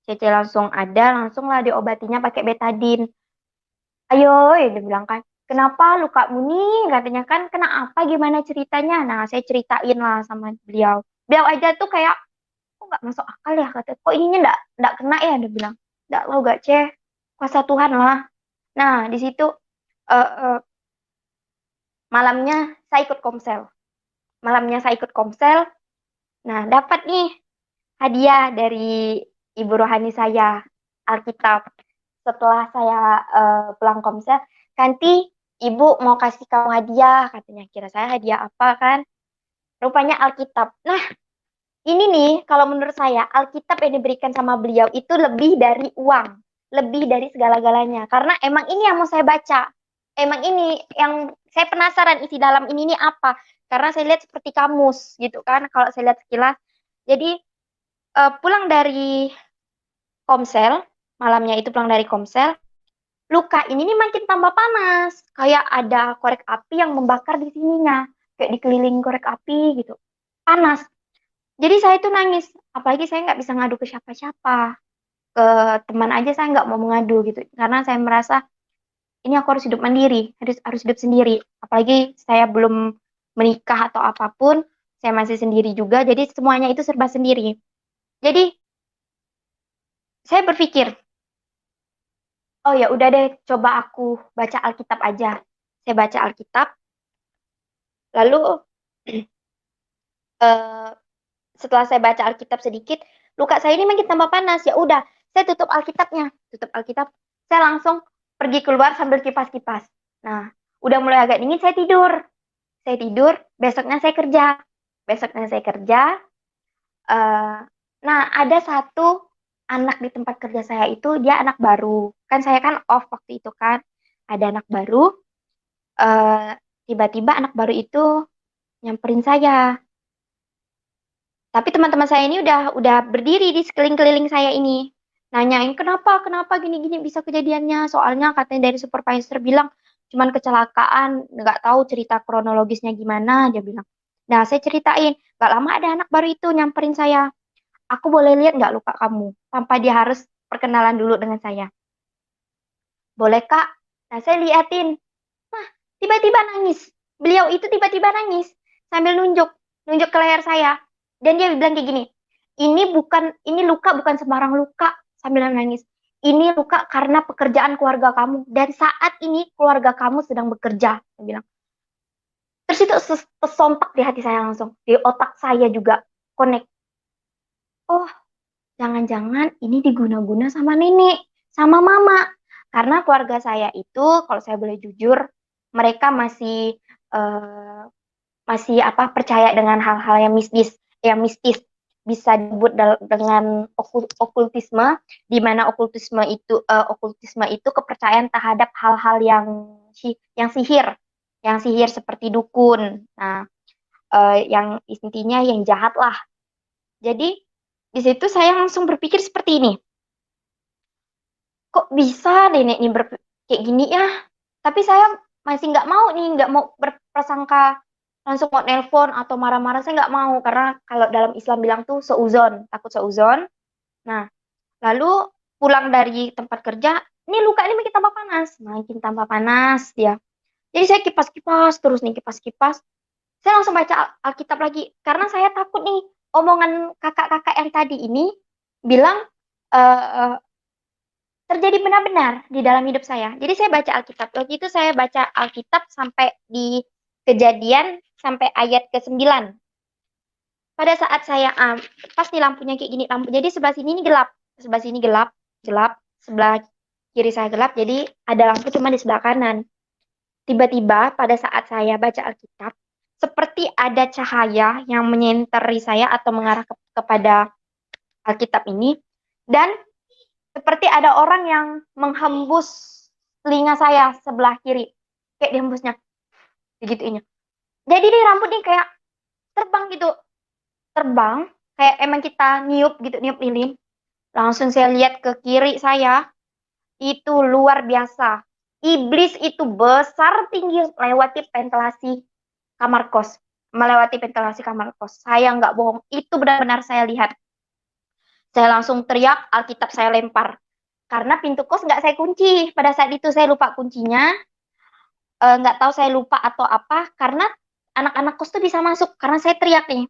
Cece langsung ada, langsung lah diobatinya pakai betadin. Ayo, ya dia bilang kan, kenapa lukamu nih? Katanya kan, kenapa gimana ceritanya? Nah, saya ceritain lah sama beliau. Beliau aja tuh kayak, kok nggak masuk akal ya? Kata, kok ininya nggak kena ya? Dia bilang, nggak lo gak ceh, kuasa Tuhan lah. Nah, di situ eh, eh, malamnya saya ikut komsel. Malamnya saya ikut komsel. Nah, dapat nih hadiah dari ibu rohani saya, Alkitab. Setelah saya pulang komsel, nanti ibu mau kasih kamu hadiah, katanya. Kira saya hadiah apa kan? Rupanya Alkitab. Nah, ini nih, kalau menurut saya, Alkitab yang diberikan sama beliau itu lebih dari uang, lebih dari segala-galanya. Karena emang ini yang mau saya baca. Emang ini yang saya penasaran isi dalam ini nih apa. Karena saya lihat seperti kamus gitu kan, kalau saya lihat sekilas. Jadi pulang dari komsel, malamnya itu pulang dari komsel, luka ini nih makin tambah panas. Kayak ada korek api yang membakar di sininya. Kayak dikelilingi korek api gitu. Panas. Jadi saya tuh nangis. Apalagi saya nggak bisa ngadu ke siapa-siapa. Ke teman aja saya nggak mau mengadu gitu. Karena saya merasa ini aku harus hidup mandiri. Harus hidup sendiri. Apalagi saya belum menikah atau apapun. Saya masih sendiri juga. Jadi semuanya itu serba sendiri. Jadi saya berpikir, oh ya udah deh, coba aku baca Alkitab aja. Saya baca Alkitab, lalu eh, setelah saya baca Alkitab sedikit, luka saya ini makin tambah panas. Ya udah, saya tutup Alkitabnya, tutup Alkitab. Saya langsung pergi keluar sambil kipas-kipas. Nah, udah mulai agak dingin, saya tidur. Saya tidur, besoknya saya kerja. Besoknya saya kerja. eh, nah, ada satu anak di tempat kerja saya itu, dia anak baru. Kan saya kan off waktu itu kan. Ada anak baru, eh, tiba-tiba anak baru itu nyamperin saya. Tapi teman-teman saya ini udah berdiri di sekeliling-keliling saya ini. Nanyain kenapa gini-gini bisa kejadiannya. Soalnya katanya dari supervisor bilang cuman kecelakaan, nggak tahu cerita kronologisnya gimana, dia bilang. Nah, saya ceritain, nggak lama ada anak baru itu nyamperin saya. Aku boleh lihat nggak luka kamu? Tanpa dia harus perkenalan dulu dengan saya. Boleh, Kak? Nah, saya liatin. Nah, tiba-tiba nangis. Beliau itu tiba-tiba nangis sambil nunjuk, nunjuk ke leher saya. Dan dia bilang kayak gini, ini luka bukan sembarang luka, sambil nangis. Ini luka karena pekerjaan keluarga kamu. Dan saat ini keluarga kamu sedang bekerja, dia bilang. Terus itu tersontak di hati saya langsung. Di otak saya juga connect. Oh, jangan-jangan ini diguna-guna sama nenek, sama mama. Karena keluarga saya itu, kalau saya boleh jujur, mereka eh, masih apa percaya dengan hal-hal yang mistis bisa disebut dengan okultisme, di mana okultisme itu kepercayaan terhadap hal-hal yang sihir seperti dukun. Nah, yang intinya yang jahat lah. Jadi di situ saya langsung berpikir seperti ini, kok bisa nenek ini kayak gini ya? Tapi saya masih nggak mau nih, nggak mau berprasangka langsung mau nelpon atau marah-marah, saya nggak mau karena kalau dalam Islam bilang tuh seuzon, takut seuzon. Nah, lalu pulang dari tempat kerja, ini luka ini makin tambah panas dia. Jadi saya kipas-kipas terus nih kipas-kipas. Saya langsung baca Alkitab lagi karena saya takut nih omongan kakak-kakak yang tadi ini bilang eh, eh, terjadi benar-benar di dalam hidup saya. Jadi saya baca Alkitab. Waktu itu saya baca Alkitab sampai di kejadian sampai ayat ke-9. Pada saat saya pas nih lampunya kayak gini lampu. Jadi sebelah sini ini gelap, sebelah sini gelap, gelap, sebelah kiri saya gelap. Jadi ada lampu cuma di sebelah kanan. Tiba-tiba pada saat saya baca Alkitab, seperti ada cahaya yang menyenteri saya atau mengarah kepada Alkitab ini dan seperti ada orang yang menghembus telinga saya sebelah kiri. Kayak dihembusnya. Begitunya. Jadi di rambut nih kayak terbang gitu. Terbang. Kayak emang kita niup gitu, niup lilin. Langsung saya lihat ke kiri saya. Itu luar biasa. Iblis itu besar tinggi melewati ventilasi kamar kos. Melewati ventilasi kamar kos. Saya nggak bohong. Itu benar-benar saya lihat. Saya langsung teriak, Alkitab saya lempar. Karena pintu kos nggak saya kunci. Pada saat itu saya lupa kuncinya. Nggak tahu saya lupa atau apa. Karena anak-anak kos tuh bisa masuk. Karena saya teriak nih.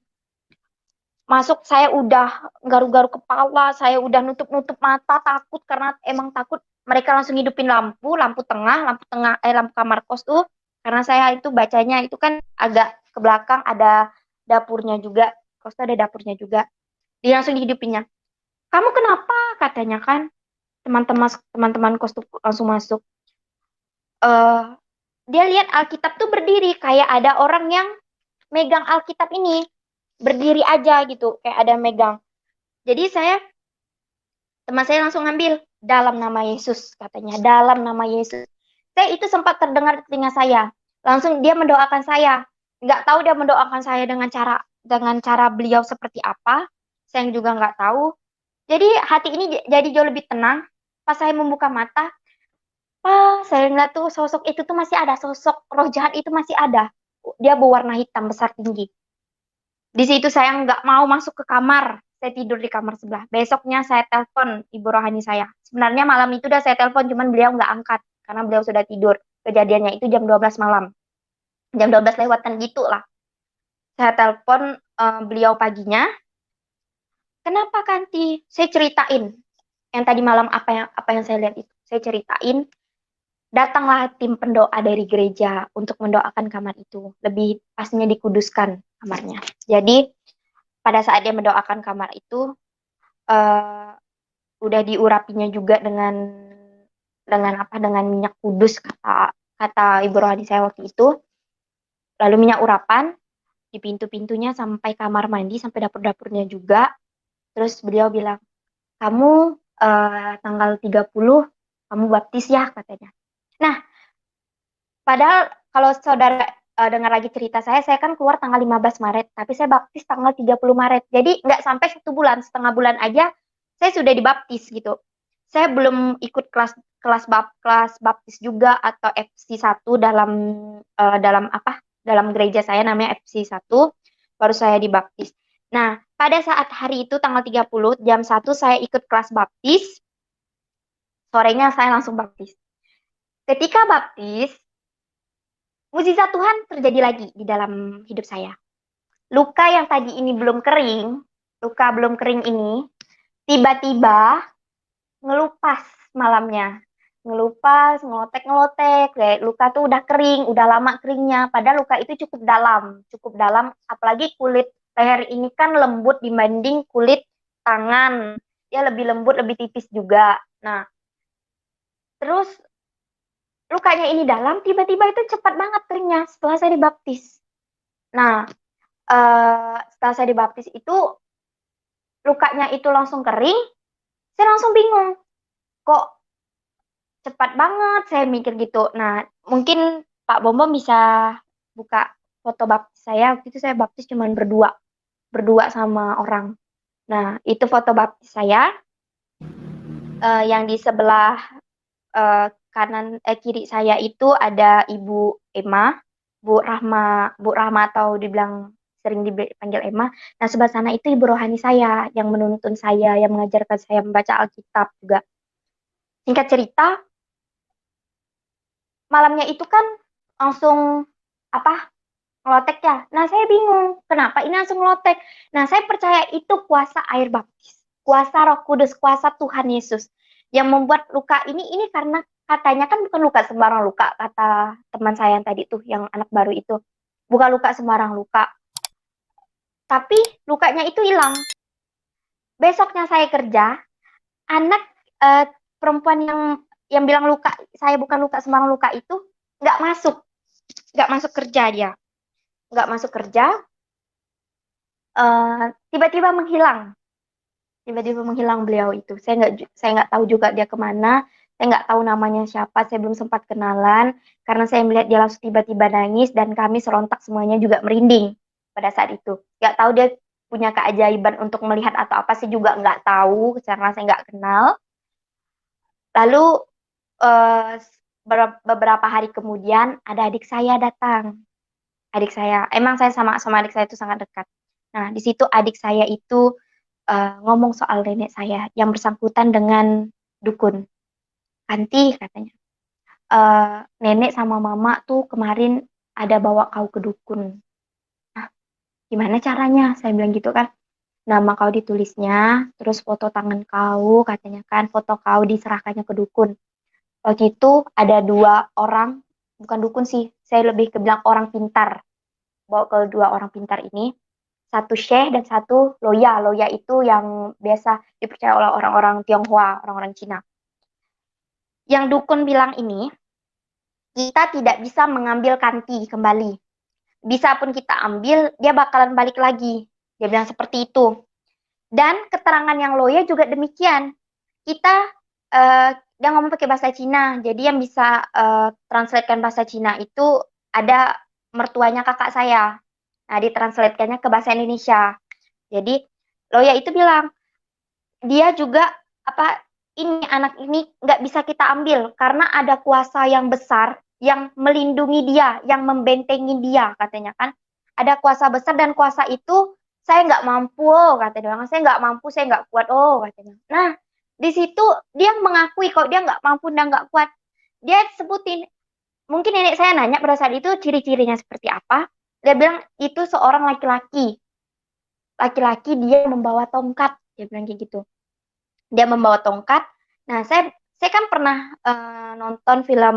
Masuk saya udah garu-garu kepala, saya udah nutup-nutup mata takut karena emang takut mereka langsung hidupin lampu tengah, lampu kamar kos tuh karena saya itu bacanya itu kan agak ke belakang ada dapurnya juga, kos tuh ada dapurnya juga. Dia langsung dihidupinnya. Kamu kenapa? Katanya kan teman-teman kos tuh langsung masuk. eh Dia lihat Alkitab tuh berdiri kayak ada orang yang megang Alkitab ini berdiri aja gitu, kayak ada megang. Jadi teman saya langsung ngambil dalam nama Yesus katanya, dalam nama Yesus. Saya itu sempat terdengar di telinga saya. Langsung dia mendoakan saya. Nggak tahu dia mendoakan saya dengan cara beliau seperti apa. Saya juga nggak tahu. Jadi hati ini jadi jauh lebih tenang. Pas saya membuka mata, saya ngeliat tuh sosok itu tuh masih ada, sosok roh jahat itu masih ada. Dia berwarna hitam besar tinggi. Di situ saya nggak mau masuk ke kamar. Saya tidur di kamar sebelah. Besoknya saya telepon ibu rohani saya. Sebenarnya malam itu udah saya telepon, cuman beliau nggak angkat. Karena beliau sudah tidur. Kejadiannya itu jam 12 malam. Jam 12 lewatan gitu lah. Saya telepon beliau paginya. Kenapa Kanti? Saya ceritain. Yang tadi malam apa yang saya lihat itu. Saya ceritain. Datanglah tim pendoa dari gereja untuk mendoakan kamar itu. Lebih pastinya dikuduskan kamarnya. Jadi pada saat dia mendoakan kamar itu uh, udah diurapinya juga dengan minyak kudus kata kata ibu rohani saya waktu itu. Lalu minyak urapan di pintu-pintunya sampai kamar mandi sampai dapur-dapurnya juga. Terus beliau bilang, kamu tanggal 30 kamu baptis ya katanya. Nah, padahal kalau saudara dengar lagi cerita saya kan keluar tanggal 15 Maret, tapi saya baptis tanggal 30 Maret. Jadi nggak sampai 1 bulan, setengah bulan aja saya sudah dibaptis gitu. Saya belum ikut kelas baptis juga atau FC1 dalam apa? Dalam gereja saya namanya FC1, baru saya dibaptis. Nah, pada saat hari itu tanggal 30 jam 1 saya ikut kelas baptis, sorenya saya langsung baptis. Ketika baptis, mujizat Tuhan terjadi lagi di dalam hidup saya. Luka yang tadi ini belum kering, luka belum kering ini, tiba-tiba ngelupas malamnya. Ngelupas, ngelotek-ngelotek, kayak luka tuh udah kering, udah lama keringnya. Padahal luka itu cukup dalam, apalagi kulit leher ini kan lembut dibanding kulit tangan. Ya lebih lembut, lebih tipis juga. Nah, terus lukanya ini dalam, tiba-tiba itu cepat banget keringnya setelah saya dibaptis. Nah, setelah saya dibaptis itu lukanya itu langsung kering, saya langsung bingung. Kok cepat banget saya mikir gitu. Nah, mungkin Pak Bombo bisa buka foto baptis saya. Waktu itu saya baptis cuma berdua sama orang. Nah, itu foto baptis saya yang di sebelah kiri saya itu ada Ibu Emma, Bu Rahma atau dibilang sering dipanggil Emma. Nah, sebelah sana itu ibu rohani saya yang menuntun saya, yang mengajarkan saya membaca Alkitab juga. Singkat cerita, malamnya itu kan langsung apa ngelotek ya. Nah, saya bingung kenapa ini langsung ngelotek. Nah, saya percaya itu kuasa air baptis, kuasa Roh Kudus, kuasa Tuhan Yesus yang membuat luka ini karena katanya kan bukan luka sembarang luka, kata teman saya yang tadi tuh yang anak baru itu. Bukan luka sembarang luka, tapi lukanya itu hilang. Besoknya saya kerja, anak eh, perempuan yang bilang luka saya bukan luka sembarang luka itu nggak masuk, nggak masuk kerja dia, nggak masuk kerja, tiba-tiba menghilang, tiba-tiba menghilang beliau itu. Saya nggak tahu juga dia kemana, saya nggak tahu namanya siapa, saya belum sempat kenalan karena saya melihat dia langsung tiba-tiba nangis dan kami serontak semuanya juga merinding pada saat itu. Nggak tahu dia punya keajaiban untuk melihat atau apa sih juga nggak tahu karena saya nggak kenal. Lalu beberapa hari kemudian ada adik saya datang. Adik saya, emang saya sama adik saya itu sangat dekat. Nah, di situ adik saya itu ngomong soal nenek saya yang bersangkutan dengan dukun. Kanti katanya, nenek sama mama tuh kemarin ada bawa kau ke dukun. Nah, gimana caranya? Saya bilang gitu kan. Nama kau ditulisnya, terus foto tangan kau, katanya kan, foto kau diserahkannya ke dukun. Waktu itu ada 2 orang, bukan dukun sih, saya lebih ke bilang orang pintar. Bawa ke 2 orang pintar ini, satu syekh dan satu loya. Loya itu yang biasa dipercaya oleh orang-orang Tionghoa, orang-orang Cina. Yang dukun bilang ini, kita tidak bisa mengambil kanti kembali. Bisa pun kita ambil, dia bakalan balik lagi. Dia bilang seperti itu. Dan keterangan yang loya juga demikian. Kita, dia ngomong pakai bahasa Cina, jadi yang bisa translatekan bahasa Cina itu ada mertuanya kakak saya. Nah, ditranslatekannya ke bahasa Indonesia. Jadi, loya itu bilang, dia juga apa ini anak ini nggak bisa kita ambil karena ada kuasa yang besar yang melindungi dia, yang membentengi dia, katanya kan. Ada kuasa besar dan kuasa itu saya nggak mampu, oh, katanya. Saya nggak mampu, saya nggak kuat, oh, katanya. Nah, di situ dia mengakui kok dia nggak mampu dan nggak kuat. Dia sebutin, mungkin nenek saya nanya pada saat itu ciri-cirinya seperti apa. Dia bilang itu seorang laki-laki. Laki-laki dia membawa tongkat, dia bilang kayak gitu. Dia membawa tongkat. Nah, saya kan pernah nonton film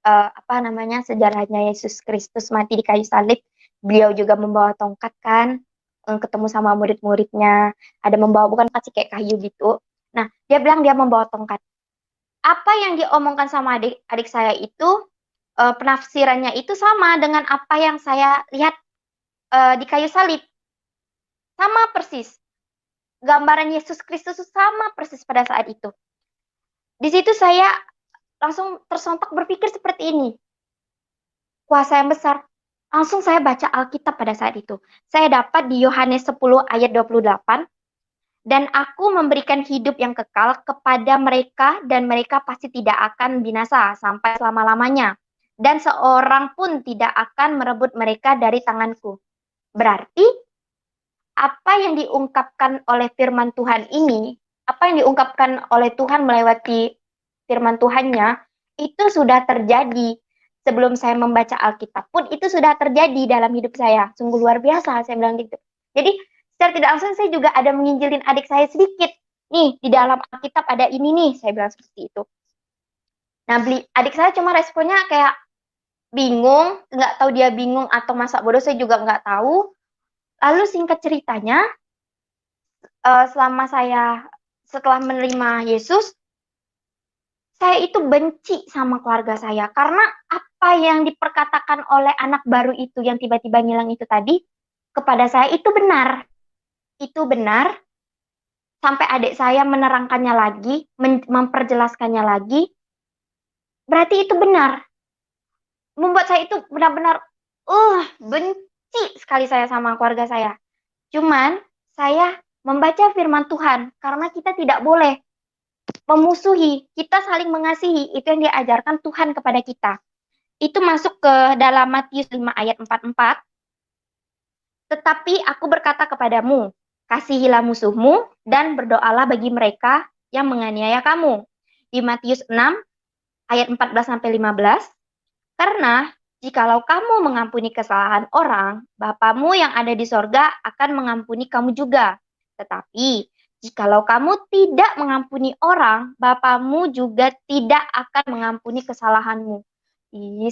apa namanya sejarahnya Yesus Kristus mati di kayu salib. Beliau juga membawa tongkat kan, ketemu sama murid-muridnya. Ada membawa bukan kasih kayak kayu gitu. Nah, dia bilang dia membawa tongkat. Apa yang diomongkan sama adik saya itu penafsirannya itu sama dengan apa yang saya lihat di kayu salib. Sama persis. Gambaran Yesus Kristus sama persis pada saat itu. Di situ saya langsung tersontak berpikir seperti ini. Kuasa yang besar. Langsung saya baca Alkitab pada saat itu. Saya dapat di Yohanes 10 ayat 28. Dan aku memberikan hidup yang kekal kepada mereka dan mereka pasti tidak akan binasa sampai selama-lamanya. Dan seorang pun tidak akan merebut mereka dari tanganku. Berarti apa yang diungkapkan oleh firman Tuhan ini, apa yang diungkapkan oleh Tuhan melewati firman Tuhannya, itu sudah terjadi sebelum saya membaca Alkitab pun itu sudah terjadi dalam hidup saya. Sungguh luar biasa, saya bilang gitu. Jadi secara tidak langsung saya juga ada menginjilin adik saya sedikit. Nih, di dalam Alkitab ada ini nih, saya bilang seperti itu. Nah, adik saya cuma responnya kayak bingung, nggak tahu dia bingung atau masa bodoh, saya juga nggak tahu. Lalu singkat ceritanya, selama saya setelah menerima Yesus, saya itu benci sama keluarga saya karena apa yang diperkatakan oleh anak baru itu yang tiba-tiba ngilang itu tadi kepada saya itu benar. Itu benar sampai adik saya menerangkannya lagi, memperjelaskannya lagi. Berarti itu benar. Membuat saya itu benar-benar benci sekali saya sama keluarga saya. Cuman saya membaca firman Tuhan karena kita tidak boleh memusuhi, kita saling mengasihi. Itu yang diajarkan Tuhan kepada kita. Itu masuk ke dalam Matius 5 ayat 44. Tetapi aku berkata kepadamu, kasihilah musuhmu dan berdoalah bagi mereka yang menganiaya kamu. Di Matius 6 ayat 14 sampai 15. Karena jikalau kamu mengampuni kesalahan orang, Bapamu yang ada di sorga akan mengampuni kamu juga. Tetapi jikalau kamu tidak mengampuni orang, Bapamu juga tidak akan mengampuni kesalahanmu.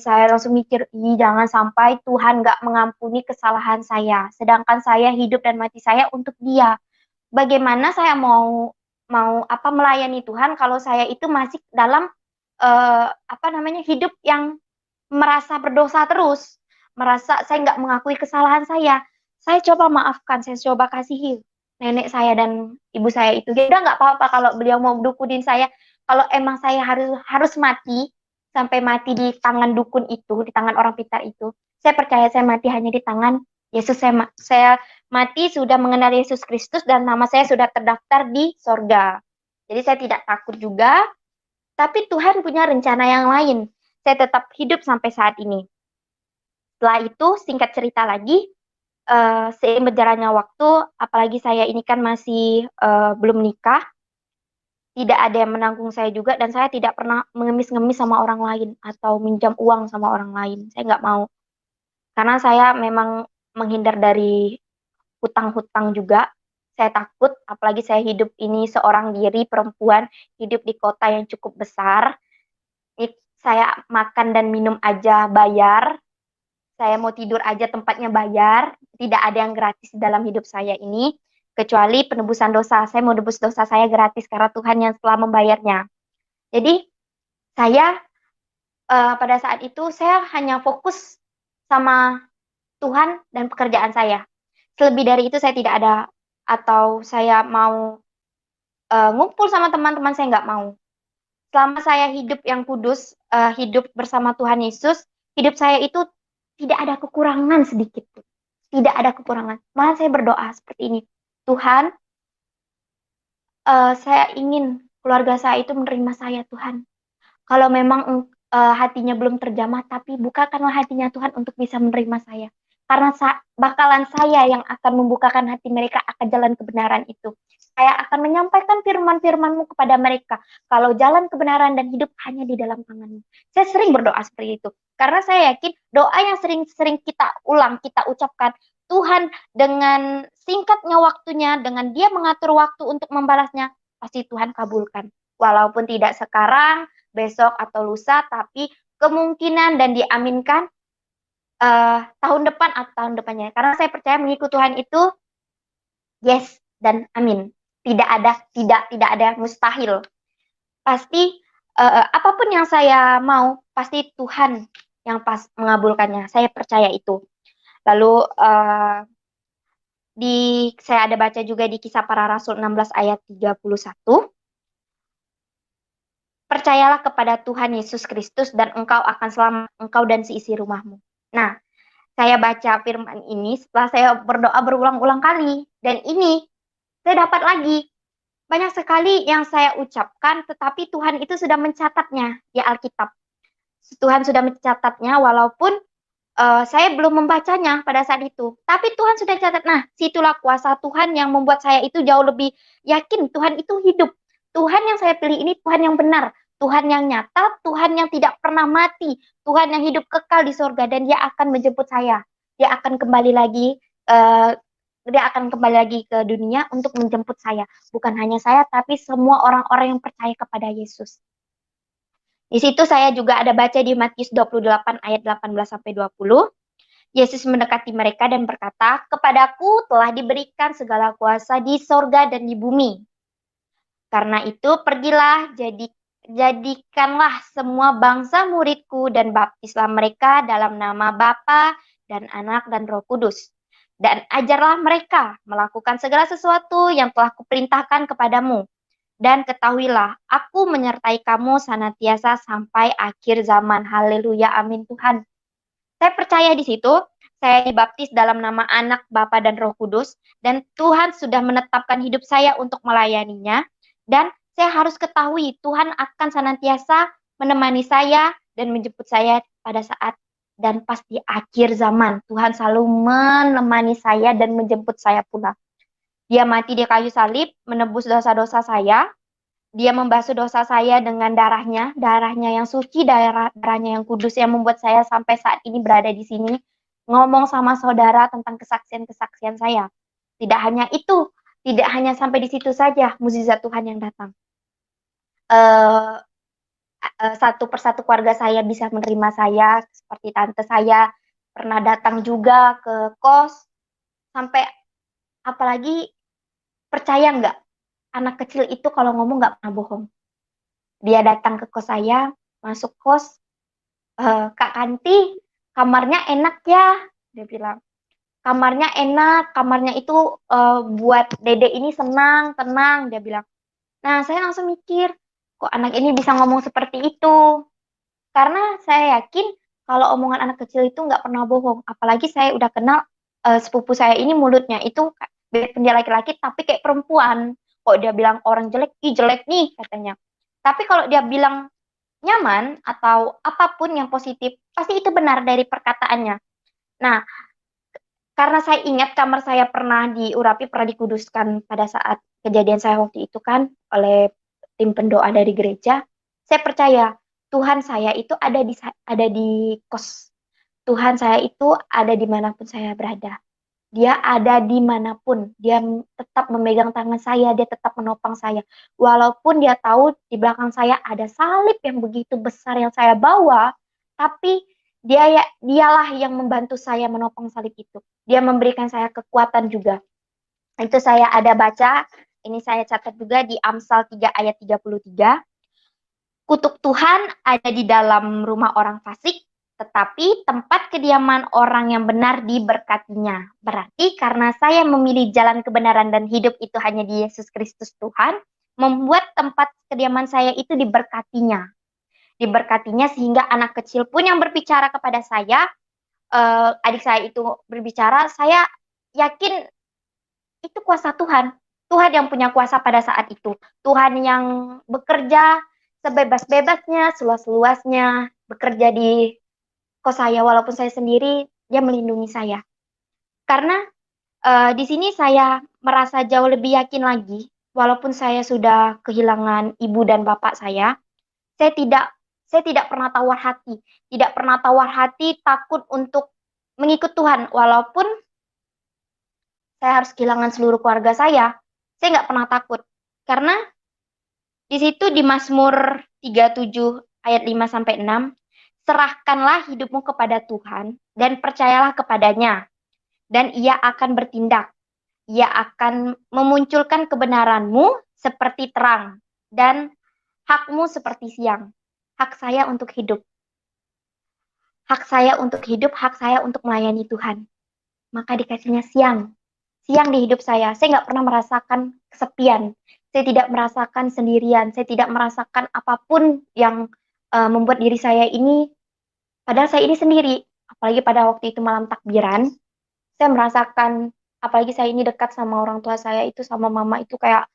Saya langsung mikir, jangan sampai Tuhan gak mengampuni kesalahan saya. Sedangkan saya hidup dan mati saya untuk Dia. Bagaimana saya mau melayani Tuhan kalau saya itu masih dalam hidup yang merasa berdosa terus, merasa saya nggak mengakui kesalahan saya. Saya coba maafkan, saya coba kasihi nenek saya dan ibu saya itu. Dia udah nggak apa-apa kalau beliau mau dukunin saya. Kalau emang saya harus mati, sampai mati di tangan dukun itu, di tangan orang pintar itu, saya percaya saya mati hanya di tangan Yesus. Saya mati sudah mengenal Yesus Kristus dan nama saya sudah terdaftar di sorga. Jadi saya tidak takut juga, tapi Tuhan punya rencana yang lain. saya tetap hidup sampai saat ini. Setelah itu, singkat cerita lagi, seiring berjalannya waktu, apalagi saya ini kan masih belum nikah, tidak ada yang menanggung saya juga, dan saya tidak pernah mengemis-ngemis sama orang lain atau minjam uang sama orang lain. Saya nggak mau, karena saya memang menghindar dari hutang-hutang juga. Saya takut, apalagi saya hidup ini seorang diri perempuan, hidup di kota yang cukup besar. Saya makan dan minum aja bayar, saya mau tidur aja tempatnya bayar, tidak ada yang gratis dalam hidup saya ini, kecuali penebusan dosa. Saya mau nebus dosa saya gratis karena Tuhan yang telah membayarnya. Jadi saya pada saat itu saya hanya fokus sama Tuhan dan pekerjaan saya. Selebih dari itu saya tidak ada, atau saya mau ngumpul sama teman-teman, saya nggak mau. Selama saya hidup yang kudus, hidup bersama Tuhan Yesus, hidup saya itu tidak ada kekurangan sedikit pun. Tidak ada kekurangan. Malah saya berdoa seperti ini. Tuhan, saya ingin keluarga saya itu menerima saya, Tuhan. Kalau memang hatinya belum terjamah, tapi bukakanlah hatinya Tuhan untuk bisa menerima saya. Karena bakalan saya yang akan membukakan hati mereka akan jalan kebenaran itu. Saya akan menyampaikan firman-firman-Mu kepada mereka. Kalau jalan kebenaran dan hidup hanya di dalam tangan-Mu. Saya sering berdoa seperti itu. Karena saya yakin doa yang sering-sering kita ulang, kita ucapkan, Tuhan dengan singkatnya waktunya, dengan Dia mengatur waktu untuk membalasnya, pasti Tuhan kabulkan. Walaupun tidak sekarang, besok atau lusa, tapi kemungkinan dan diaminkan tahun depan atau tahun depannya. Karena saya percaya mengikut Tuhan itu yes dan amin. Tidak ada yang mustahil. Pasti apapun yang saya mau, pasti Tuhan yang pas mengabulkannya. Saya percaya itu. Lalu saya ada baca juga di Kisah Para Rasul 16 ayat 31. Percayalah kepada Tuhan Yesus Kristus dan engkau akan selamat, engkau dan seisi rumahmu. Nah, saya baca firman ini setelah saya berdoa berulang-ulang kali. Dan ini saya dapat lagi. Banyak sekali yang saya ucapkan, tetapi Tuhan itu sudah mencatatnya di Alkitab. Tuhan sudah mencatatnya walaupun saya belum membacanya pada saat itu. Tapi Tuhan sudah catat. Nah, situlah kuasa Tuhan yang membuat saya itu jauh lebih yakin Tuhan itu hidup. Tuhan yang saya pilih ini Tuhan yang benar. Tuhan yang nyata, Tuhan yang tidak pernah mati, Tuhan yang hidup kekal di surga, dan Dia akan menjemput saya. Dia akan kembali lagi, ke dunia untuk menjemput saya. Bukan hanya saya, tapi semua orang-orang yang percaya kepada Yesus. Di situ saya juga ada baca di Matius 28 ayat 18 sampai 20. Yesus mendekati mereka dan berkata, "Kepadaku telah diberikan segala kuasa di sorga dan di bumi. Karena itu pergilah, jadikanlah semua bangsa muridku dan baptislah mereka dalam nama Bapa dan Anak dan Roh Kudus. Dan ajarlah mereka melakukan segala sesuatu yang telah kuperintahkan kepadamu. Dan ketahuilah, aku menyertai kamu senantiasa sampai akhir zaman." Haleluya, amin Tuhan. Saya percaya di situ, saya dibaptis dalam nama Anak, Bapa, dan Roh Kudus, dan Tuhan sudah menetapkan hidup saya untuk melayaninya, dan saya harus ketahui Tuhan akan senantiasa menemani saya dan menjemput saya pada saat dan pas di akhir zaman. Tuhan selalu menemani saya dan menjemput saya pula. Dia mati di kayu salib, menebus dosa-dosa saya. Dia membasuh dosa saya dengan darahnya yang suci, darahnya yang kudus, yang membuat saya sampai saat ini berada di sini, ngomong sama saudara tentang kesaksian-kesaksian saya. Tidak hanya itu, tidak hanya sampai di situ saja, mukjizat Tuhan yang datang. Satu persatu keluarga saya bisa menerima saya, seperti tante saya pernah datang juga ke kos, sampai apalagi percaya nggak, anak kecil itu kalau ngomong nggak pernah bohong. Dia datang ke kos saya, masuk kos, "Kak Kanti, kamarnya enak ya?" Dia bilang, "Kamarnya enak, kamarnya itu buat Dede ini senang, tenang," dia bilang. Nah, saya langsung mikir, kok anak ini bisa ngomong seperti itu? Karena saya yakin kalau omongan anak kecil itu nggak pernah bohong. Apalagi saya udah kenal sepupu saya ini mulutnya itu biarpun dia laki-laki tapi kayak perempuan. Kok dia bilang orang jelek, ih jelek nih katanya. Tapi kalau dia bilang nyaman atau apapun yang positif, pasti itu benar dari perkataannya. Nah, karena saya ingat kamar saya pernah diurapi, pernah dikuduskan pada saat kejadian saya waktu itu kan oleh tim pendoa dari gereja. Saya percaya Tuhan saya itu ada di kos. Tuhan saya itu ada dimanapun saya berada. Dia ada dimanapun. Dia tetap memegang tangan saya. Dia tetap menopang saya. Walaupun dia tahu di belakang saya ada salib yang begitu besar yang saya bawa, tapi dialah yang membantu saya menopang salib itu. Dia memberikan saya kekuatan juga. Itu saya ada baca, ini saya catat juga di Amsal 3 ayat 33. Kutuk Tuhan ada di dalam rumah orang fasik, tetapi tempat kediaman orang yang benar diberkatinya. Berarti karena saya memilih jalan kebenaran dan hidup itu hanya di Yesus Kristus Tuhan, membuat tempat kediaman saya itu diberkatinya. Diberkatinya sehingga anak kecil pun yang berbicara kepada saya, adik saya itu berbicara, saya yakin itu kuasa Tuhan. Tuhan yang punya kuasa pada saat itu. Tuhan yang bekerja sebebas-bebasnya, seluas-luasnya, bekerja di kos saya walaupun saya sendiri, dia melindungi saya. Karena di sini saya merasa jauh lebih yakin lagi, walaupun saya sudah kehilangan ibu dan bapak saya tidak saya tidak pernah tawar hati, tidak pernah tawar hati takut untuk mengikut Tuhan, walaupun saya harus kehilangan seluruh keluarga saya nggak pernah takut. Karena di situ di Mazmur 37 ayat 5 sampai 6, serahkanlah hidupmu kepada Tuhan dan percayalah kepadanya dan ia akan bertindak. Ia akan memunculkan kebenaranmu seperti terang dan hakmu seperti siang. Hak saya untuk hidup. Hak saya untuk hidup, hak saya untuk melayani Tuhan. Maka dikasihnya siang. Siang di hidup saya nggak pernah merasakan kesepian. Saya tidak merasakan sendirian. Saya tidak merasakan apapun yang membuat diri saya ini, padahal saya ini sendiri. Apalagi pada waktu itu malam takbiran, saya merasakan, apalagi saya ini dekat sama orang tua saya itu, sama mama itu kayak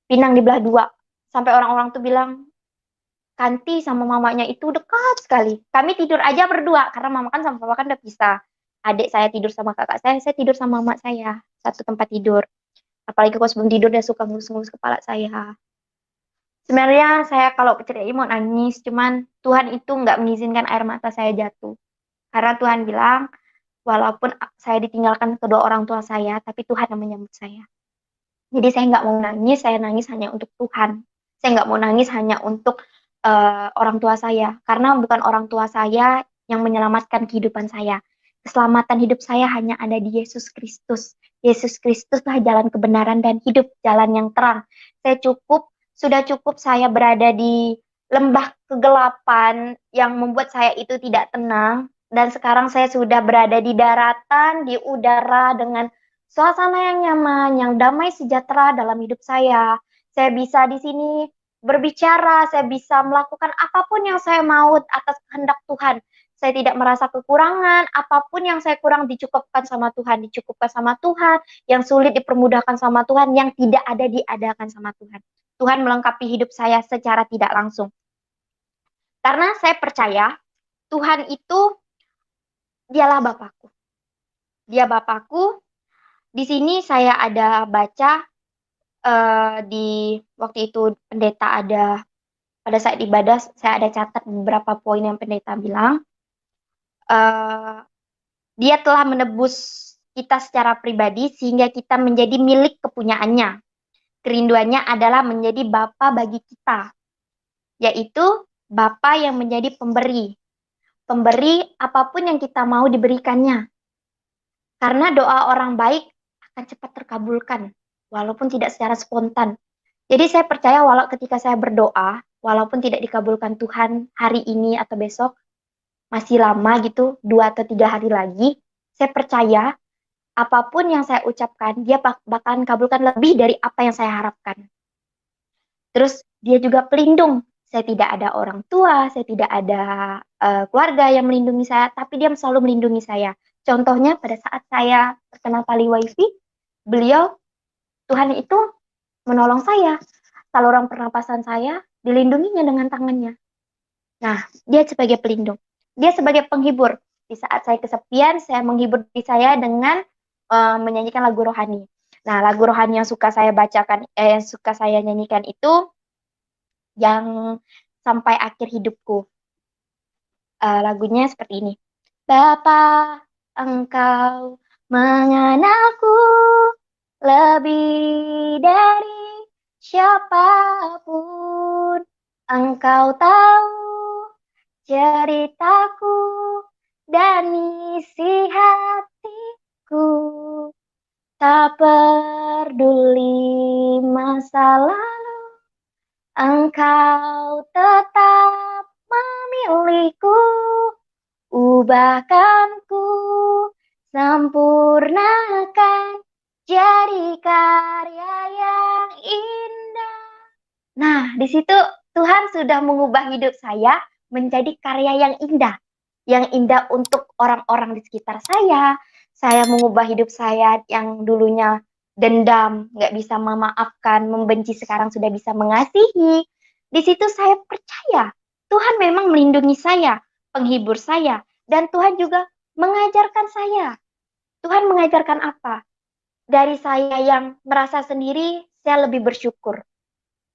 pinang dibelah dua. Sampai orang-orang tuh bilang, Kanti sama mamanya itu dekat sekali. Kami tidur aja berdua, karena mama kan sama papa kan udah pisah. Adik saya tidur sama kakak saya tidur sama mama saya. Satu tempat tidur. Apalagi kalau sebelum tidur dia suka ngelus-ngelus kepala saya. Sebenarnya saya kalau bercerai mau nangis, cuman Tuhan itu nggak mengizinkan air mata saya jatuh. Karena Tuhan bilang, walaupun saya ditinggalkan kedua orang tua saya, tapi Tuhan yang menyambut saya. Jadi saya nggak mau nangis, saya nangis hanya untuk Tuhan. Saya nggak mau nangis hanya untuk orang tua saya, karena bukan orang tua saya yang menyelamatkan kehidupan saya. Keselamatan hidup saya hanya ada di Yesus Kristus. Yesus Kristuslah jalan kebenaran dan hidup, jalan yang terang. Sudah cukup saya berada di lembah kegelapan yang membuat saya itu tidak tenang. Dan sekarang saya sudah berada di daratan, di udara dengan suasana yang nyaman, yang damai sejahtera dalam hidup saya. Saya bisa di sini berbicara, saya bisa melakukan apapun yang saya mau atas kehendak Tuhan. Saya tidak merasa kekurangan, apapun yang saya kurang dicukupkan sama Tuhan, yang sulit dipermudahkan sama Tuhan, yang tidak ada diadakan sama Tuhan. Tuhan melengkapi hidup saya secara tidak langsung. Karena saya percaya Tuhan itu dialah Bapakku. Dia Bapakku. Di sini saya ada baca di waktu itu pendeta ada, pada saat ibadah saya ada catat beberapa poin yang pendeta bilang. Dia telah menebus kita secara pribadi sehingga kita menjadi milik kepunyaannya. Kerinduannya adalah menjadi Bapa bagi kita, yaitu Bapa yang menjadi pemberi. Pemberi apapun yang kita mau diberikannya. Karena doa orang baik akan cepat terkabulkan, walaupun tidak secara spontan. Jadi saya percaya walau ketika saya berdoa, walaupun tidak dikabulkan Tuhan hari ini atau besok, masih lama gitu, 2 atau 3 hari lagi, saya percaya apapun yang saya ucapkan, dia bakalan kabulkan lebih dari apa yang saya harapkan. Terus dia juga pelindung. Saya tidak ada orang tua, saya tidak ada keluarga yang melindungi saya, tapi dia selalu melindungi saya. Contohnya pada saat saya terkena tali wifi, beliau, Tuhan itu menolong saya. Saluran pernapasan saya dilindunginya dengan tangannya. Nah, dia sebagai pelindung. Dia sebagai penghibur. Di saat saya kesepian, saya menghibur diri saya dengan menyanyikan lagu rohani. Nah, lagu rohani yang suka saya bacakan, yang suka saya nyanyikan itu yang sampai akhir hidupku. Lagunya seperti ini. Bapa, engkau mengenalku lebih dari siapapun. Engkau tahu ceritaku dan isi hatiku. Tak peduli masa lalu, engkau tetap memilihku. Ubahkanku, sempurnakan, jadi karya yang indah. Nah, di situ Tuhan sudah mengubah hidup saya menjadi karya yang indah. Yang indah untuk orang-orang di sekitar saya. Saya mengubah hidup saya yang dulunya dendam, nggak bisa memaafkan, membenci, sekarang sudah bisa mengasihi. Di situ saya percaya Tuhan memang melindungi saya, penghibur saya, dan Tuhan juga mengajarkan saya. Tuhan mengajarkan apa? Dari saya yang merasa sendiri, saya lebih bersyukur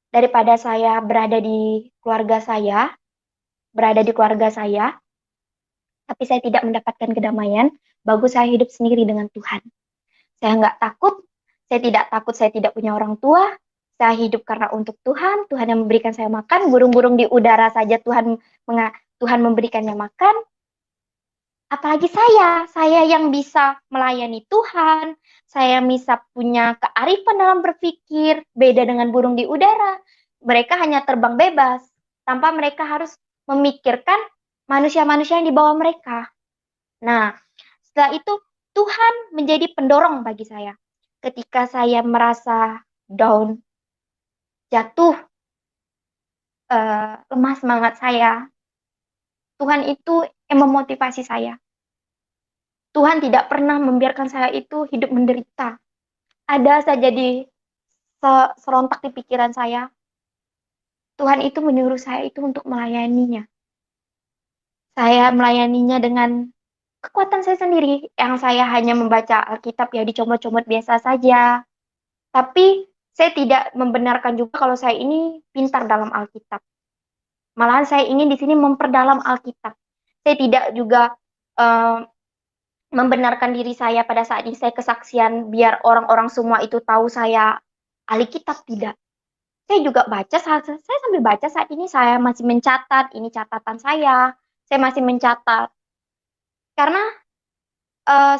daripada saya berada di keluarga saya, tapi saya tidak mendapatkan kedamaian, bagus saya hidup sendiri dengan Tuhan. Saya nggak takut, saya tidak punya orang tua, saya hidup karena untuk Tuhan, Tuhan yang memberikan saya makan, burung-burung di udara saja Tuhan memberikannya makan, apalagi saya yang bisa melayani Tuhan, saya bisa punya kearifan dalam berpikir, beda dengan burung di udara. Mereka hanya terbang bebas, tanpa mereka harus memikirkan manusia-manusia yang di bawah mereka. Nah, setelah itu Tuhan menjadi pendorong bagi saya. Ketika saya merasa down, jatuh, lemah semangat saya, Tuhan itu yang memotivasi saya. Tuhan tidak pernah membiarkan saya itu hidup menderita. Ada saja di serontak di pikiran saya, Tuhan itu menyuruh saya itu untuk melayaninya. Saya melayaninya dengan kekuatan saya sendiri, yang saya hanya membaca Alkitab ya dicomot-comot biasa saja. Tapi saya tidak membenarkan juga kalau saya ini pintar dalam Alkitab. Malahan saya ingin di sini memperdalam Alkitab. Saya tidak juga eh, membenarkan diri saya pada saat ini saya kesaksian biar orang-orang semua itu tahu saya ahli kitab, tidak. Saya juga baca, saya sambil baca saat ini saya masih mencatat, ini catatan saya masih mencatat. Karena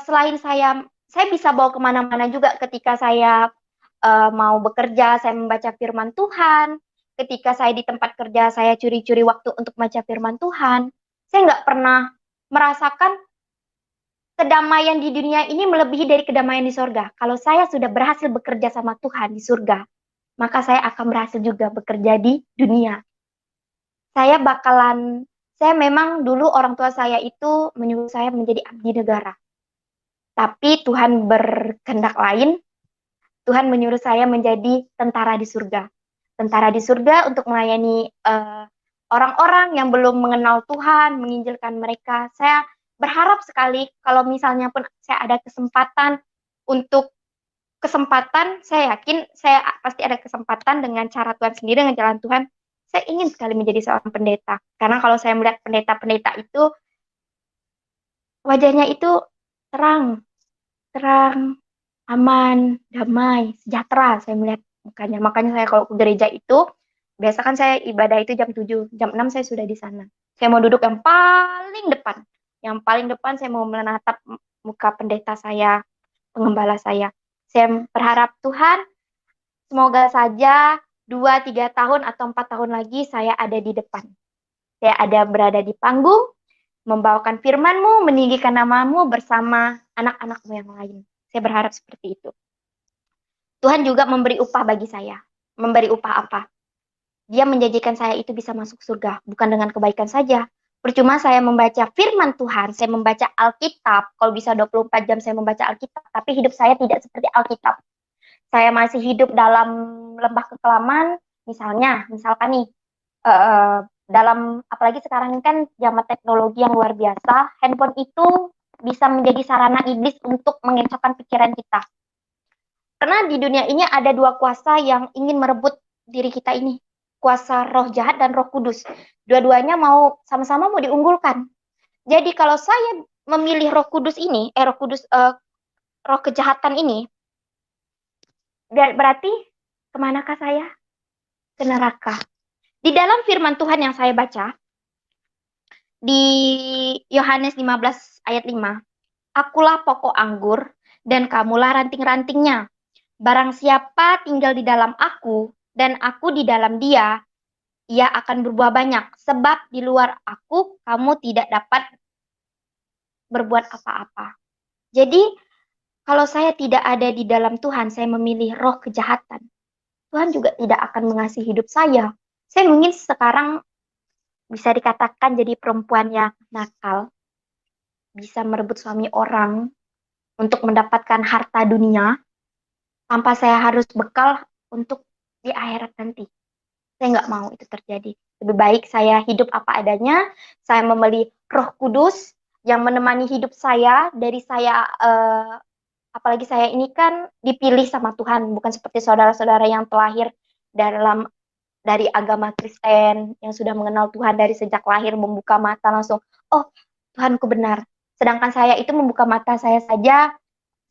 selain saya bisa bawa kemana-mana juga ketika saya mau bekerja, saya membaca firman Tuhan. Ketika saya di tempat kerja, saya curi-curi waktu untuk baca firman Tuhan. Saya nggak pernah merasakan kedamaian di dunia ini melebihi dari kedamaian di surga. Kalau saya sudah berhasil bekerja sama Tuhan di surga, maka saya akan berhasil juga bekerja di dunia. Saya memang dulu orang tua saya itu menyuruh saya menjadi abdi negara. Tapi Tuhan berkehendak lain, Tuhan menyuruh saya menjadi tentara di surga. Tentara di surga untuk melayani orang-orang yang belum mengenal Tuhan, menginjilkan mereka. Saya berharap sekali kalau misalnya pun saya ada kesempatan, saya yakin saya pasti ada kesempatan dengan cara Tuhan sendiri, dengan jalan Tuhan. Saya ingin sekali menjadi seorang pendeta. Karena kalau saya melihat pendeta-pendeta itu, wajahnya itu terang, terang, aman, damai, sejahtera saya melihat mukanya. Makanya saya kalau ke gereja itu, biasa kan saya ibadah itu jam 7, jam 6 saya sudah di sana. Saya mau duduk yang paling depan. Yang paling depan saya mau menatap muka pendeta saya, pengembala saya. Saya berharap Tuhan, semoga saja 2, 3 tahun atau 4 tahun lagi saya ada di depan. Saya ada berada di panggung, membawakan firman-Mu, meninggikan nama-Mu bersama anak-anak-Mu yang lain. Saya berharap seperti itu. Tuhan juga memberi upah bagi saya. Memberi upah apa? Dia menjanjikan saya itu bisa masuk surga, bukan dengan kebaikan saja. Percuma saya membaca firman Tuhan, saya membaca Alkitab, kalau bisa 24 jam saya membaca Alkitab, tapi hidup saya tidak seperti Alkitab. Saya masih hidup dalam lembah kekelaman, misalkan nih, dalam apalagi sekarang ini kan zaman teknologi yang luar biasa, handphone itu bisa menjadi sarana iblis untuk mengecohkan pikiran kita. Karena di dunia ini ada dua kuasa yang ingin merebut diri kita ini. Kuasa roh jahat dan roh kudus. Dua-duanya mau sama-sama mau diunggulkan. Jadi kalau saya memilih roh kudus ini, roh kejahatan ini, berarti kemanakah saya? Ke neraka. Di dalam firman Tuhan yang saya baca, di Yohanes 15 ayat 5, akulah pokok anggur dan kamulah ranting-rantingnya. Barang siapa tinggal di dalam aku dan aku di dalam dia, ia akan berbuah banyak. Sebab di luar aku, kamu tidak dapat berbuat apa-apa. Jadi, kalau saya tidak ada di dalam Tuhan, saya memilih roh kejahatan. Tuhan juga tidak akan mengasihi hidup saya. Saya mungkin sekarang bisa dikatakan jadi perempuan yang nakal, bisa merebut suami orang untuk mendapatkan harta dunia, tanpa saya harus bekal untuk di akhirat nanti. Saya nggak mau itu terjadi. Lebih baik saya hidup apa adanya, saya memilih Roh Kudus yang menemani hidup saya dari saya, apalagi saya ini kan dipilih sama Tuhan, bukan seperti saudara-saudara yang terlahir dari agama Kristen yang sudah mengenal Tuhan dari sejak lahir, membuka mata langsung, oh Tuhanku benar. Sedangkan saya itu membuka mata saya saja,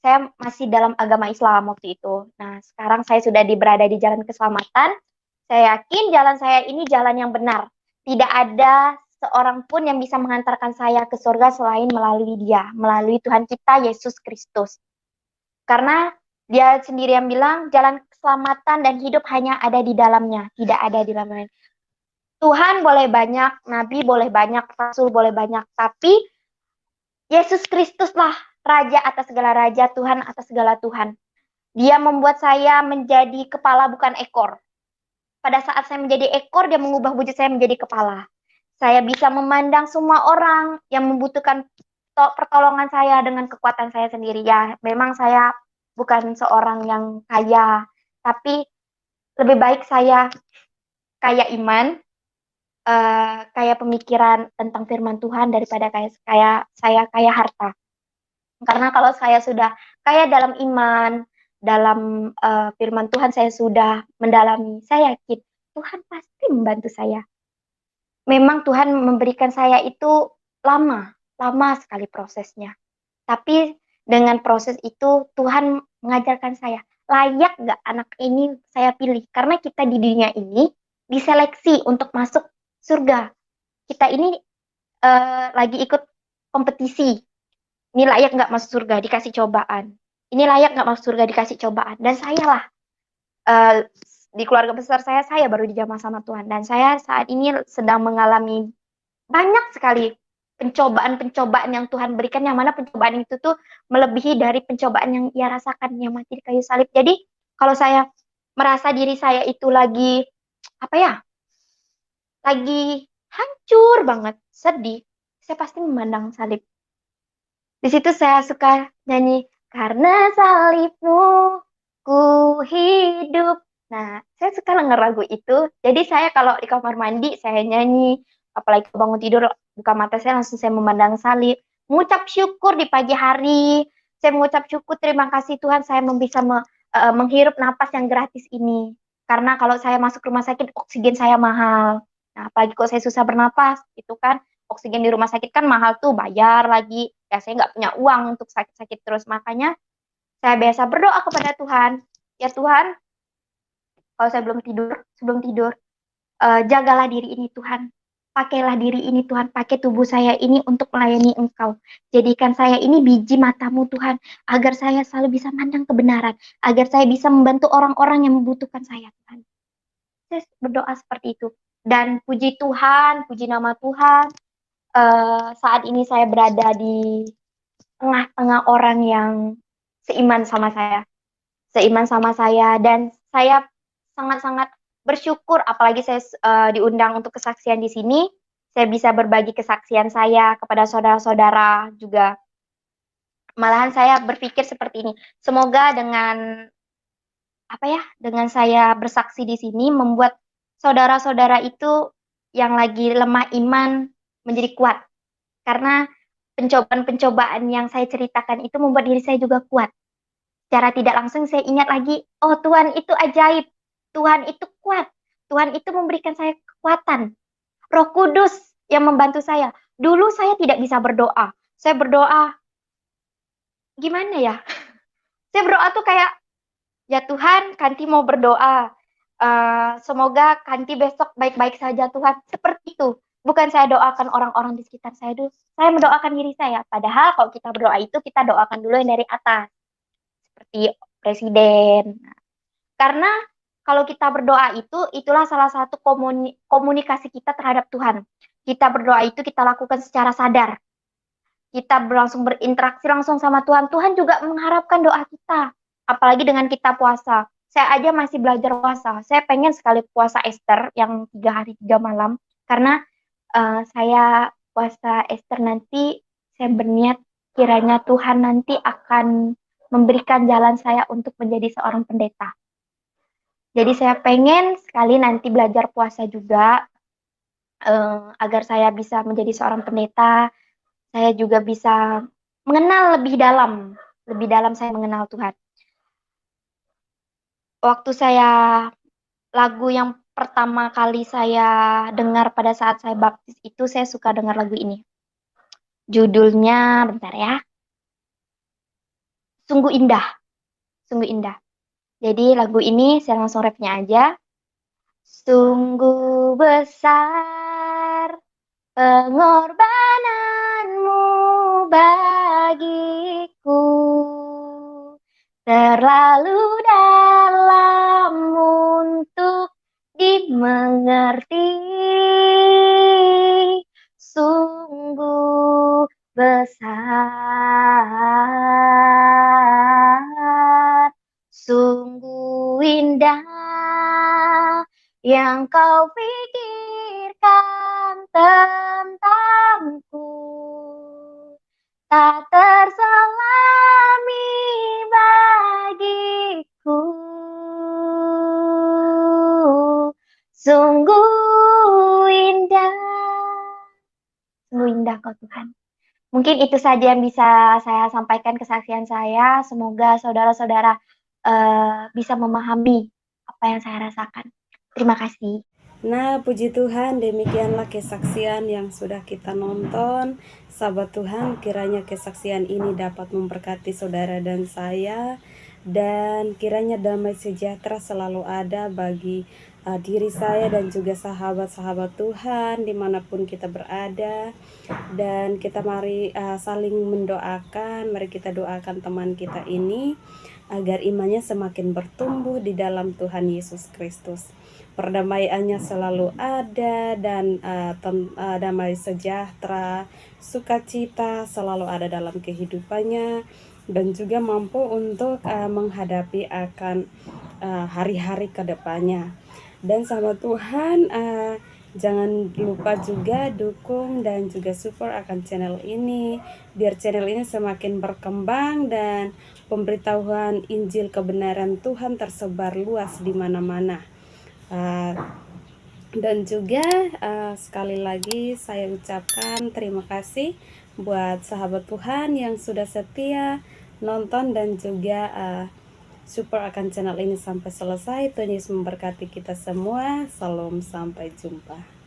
saya masih dalam agama Islam waktu itu. Nah, sekarang saya sudah berada di jalan keselamatan. Saya yakin jalan saya ini jalan yang benar. Tidak ada seorang pun yang bisa mengantarkan saya ke surga selain melalui Dia, melalui Tuhan kita Yesus Kristus. Karena Dia sendiri yang bilang jalan keselamatan dan hidup hanya ada di dalamnya, tidak ada di dalam lain. Tuhan boleh banyak, nabi boleh banyak, rasul boleh banyak, tapi Yesus Kristuslah raja atas segala raja, Tuhan atas segala Tuhan. Dia membuat saya menjadi kepala bukan ekor. Pada saat saya menjadi ekor, dia mengubah wujud saya menjadi kepala. Saya bisa memandang semua orang yang membutuhkan pertolongan saya dengan kekuatan saya sendiri. Ya, memang saya bukan seorang yang kaya, tapi lebih baik saya kaya iman, kaya pemikiran tentang firman Tuhan daripada saya kaya harta. Karena kalau saya sudah kaya dalam iman, dalam firman Tuhan saya sudah mendalami, saya yakin Tuhan pasti membantu saya. Memang Tuhan memberikan saya itu lama, lama sekali prosesnya. Tapi dengan proses itu Tuhan mengajarkan saya, layak nggak anak ini saya pilih? Karena kita di dunia ini diseleksi untuk masuk surga. Kita ini lagi ikut kompetisi. Ini layak nggak masuk surga, dikasih cobaan. Ini layak nggak masuk surga, dikasih cobaan. Dan saya lah, di keluarga besar saya baru dijamah sama Tuhan. Dan saya saat ini sedang mengalami banyak sekali pencobaan-pencobaan yang Tuhan berikan, yang mana pencobaan itu tuh melebihi dari pencobaan yang ia rasakan, yang mati di kayu salib. Jadi, kalau saya merasa diri saya itu lagi, apa ya, lagi hancur banget, sedih, saya pasti memandang salib. Di situ saya suka nyanyi, karena salibmu ku hidup. Nah, saya suka denger lagu itu. Jadi saya kalau di kamar mandi, saya nyanyi. Apalagi bangun tidur, buka mata saya langsung saya memandang salib. Mengucap syukur di pagi hari. Saya mengucap syukur, terima kasih Tuhan saya bisa menghirup napas yang gratis ini. Karena kalau saya masuk rumah sakit, oksigen saya mahal. Nah, apalagi kalau saya susah bernapas, itu kan oksigen di rumah sakit kan mahal tuh, bayar lagi. Ya, saya nggak punya uang untuk sakit-sakit terus. Makanya saya biasa berdoa kepada Tuhan. Ya Tuhan, kalau saya sebelum tidur, jagalah diri ini Tuhan. Pakailah diri ini Tuhan, pakai tubuh saya ini untuk melayani Engkau. Jadikan saya ini biji matamu Tuhan, agar saya selalu bisa mandang kebenaran, agar saya bisa membantu orang-orang yang membutuhkan saya Tuhan. Saya berdoa seperti itu. Dan puji Tuhan, puji nama Tuhan, saat ini saya berada di tengah-tengah orang yang seiman sama saya. Seiman sama saya, dan saya sangat-sangat bersyukur, apalagi saya diundang untuk kesaksian di sini, saya bisa berbagi kesaksian saya kepada saudara-saudara juga. Malahan saya berpikir seperti ini, semoga dengan dengan saya bersaksi di sini membuat saudara-saudara itu yang lagi lemah iman menjadi kuat. Karena pencobaan-pencobaan yang saya ceritakan itu membuat diri saya juga kuat. Secara tidak langsung saya ingat lagi, oh Tuhan itu ajaib, Tuhan itu kuat, Tuhan itu memberikan saya kekuatan. Roh Kudus yang membantu saya. Dulu saya tidak bisa berdoa. Saya berdoa, gimana ya? Saya berdoa tuh kayak, ya Tuhan, Kanti mau berdoa. Semoga Kanti besok baik-baik saja Tuhan. Seperti itu. Bukan saya doakan orang-orang di sekitar saya dulu. Saya mendoakan diri saya. Padahal kalau kita berdoa itu, kita doakan dulu yang dari atas. Seperti presiden. Karena kalau kita berdoa itu, itulah salah satu komunikasi kita terhadap Tuhan. Kita berdoa itu kita lakukan secara sadar. Kita langsung berinteraksi langsung sama Tuhan. Tuhan juga mengharapkan doa kita. Apalagi dengan kita puasa. Saya aja masih belajar puasa. Saya pengen sekali puasa Esther yang 3 hari 3 malam. Karena saya puasa Esther nanti, saya berniat kiranya Tuhan nanti akan memberikan jalan saya untuk menjadi seorang pendeta. Jadi saya pengen sekali nanti belajar puasa juga, agar saya bisa menjadi seorang pendeta. Saya juga bisa mengenal lebih dalam saya mengenal Tuhan. Waktu lagu yang pertama kali saya dengar pada saat saya baptis itu, saya suka dengar lagu ini. Judulnya, bentar ya, Sungguh Indah, Sungguh Indah. Jadi lagu ini saya langsung refnya aja. Sungguh besar pengorbananmu bagiku, terlalu dalam untuk dimengerti, sungguh besar, sungguh indah yang kau pikirkan tentangku, tak terselami bagiku. Sungguh indah, sungguh indah kau Tuhan. Mungkin itu saja yang bisa saya sampaikan kesaksian saya. Semoga saudara-saudara bisa memahami apa yang saya rasakan. Terima kasih. Nah, puji Tuhan, demikianlah kesaksian yang sudah kita nonton. Sahabat Tuhan, kiranya kesaksian ini dapat memberkati saudara dan saya, dan kiranya damai sejahtera selalu ada bagi diri saya dan juga sahabat-sahabat Tuhan dimanapun kita berada. Dan kita mari saling mendoakan, mari kita doakan teman kita ini agar imannya semakin bertumbuh di dalam Tuhan Yesus Kristus. Perdamaiannya selalu ada, dan damai sejahtera, sukacita selalu ada dalam kehidupannya, dan juga mampu untuk menghadapi akan hari-hari kedepannya. Dan sahabat Tuhan, jangan lupa juga dukung dan juga support akan channel ini, biar channel ini semakin berkembang dan pemberitahuan Injil kebenaran Tuhan tersebar luas di mana-mana. Dan juga sekali lagi saya ucapkan terima kasih buat sahabat Tuhan yang sudah setia nonton dan juga support akan channel ini sampai selesai. Tuhan Yesus memberkati kita semua. Salam, sampai jumpa.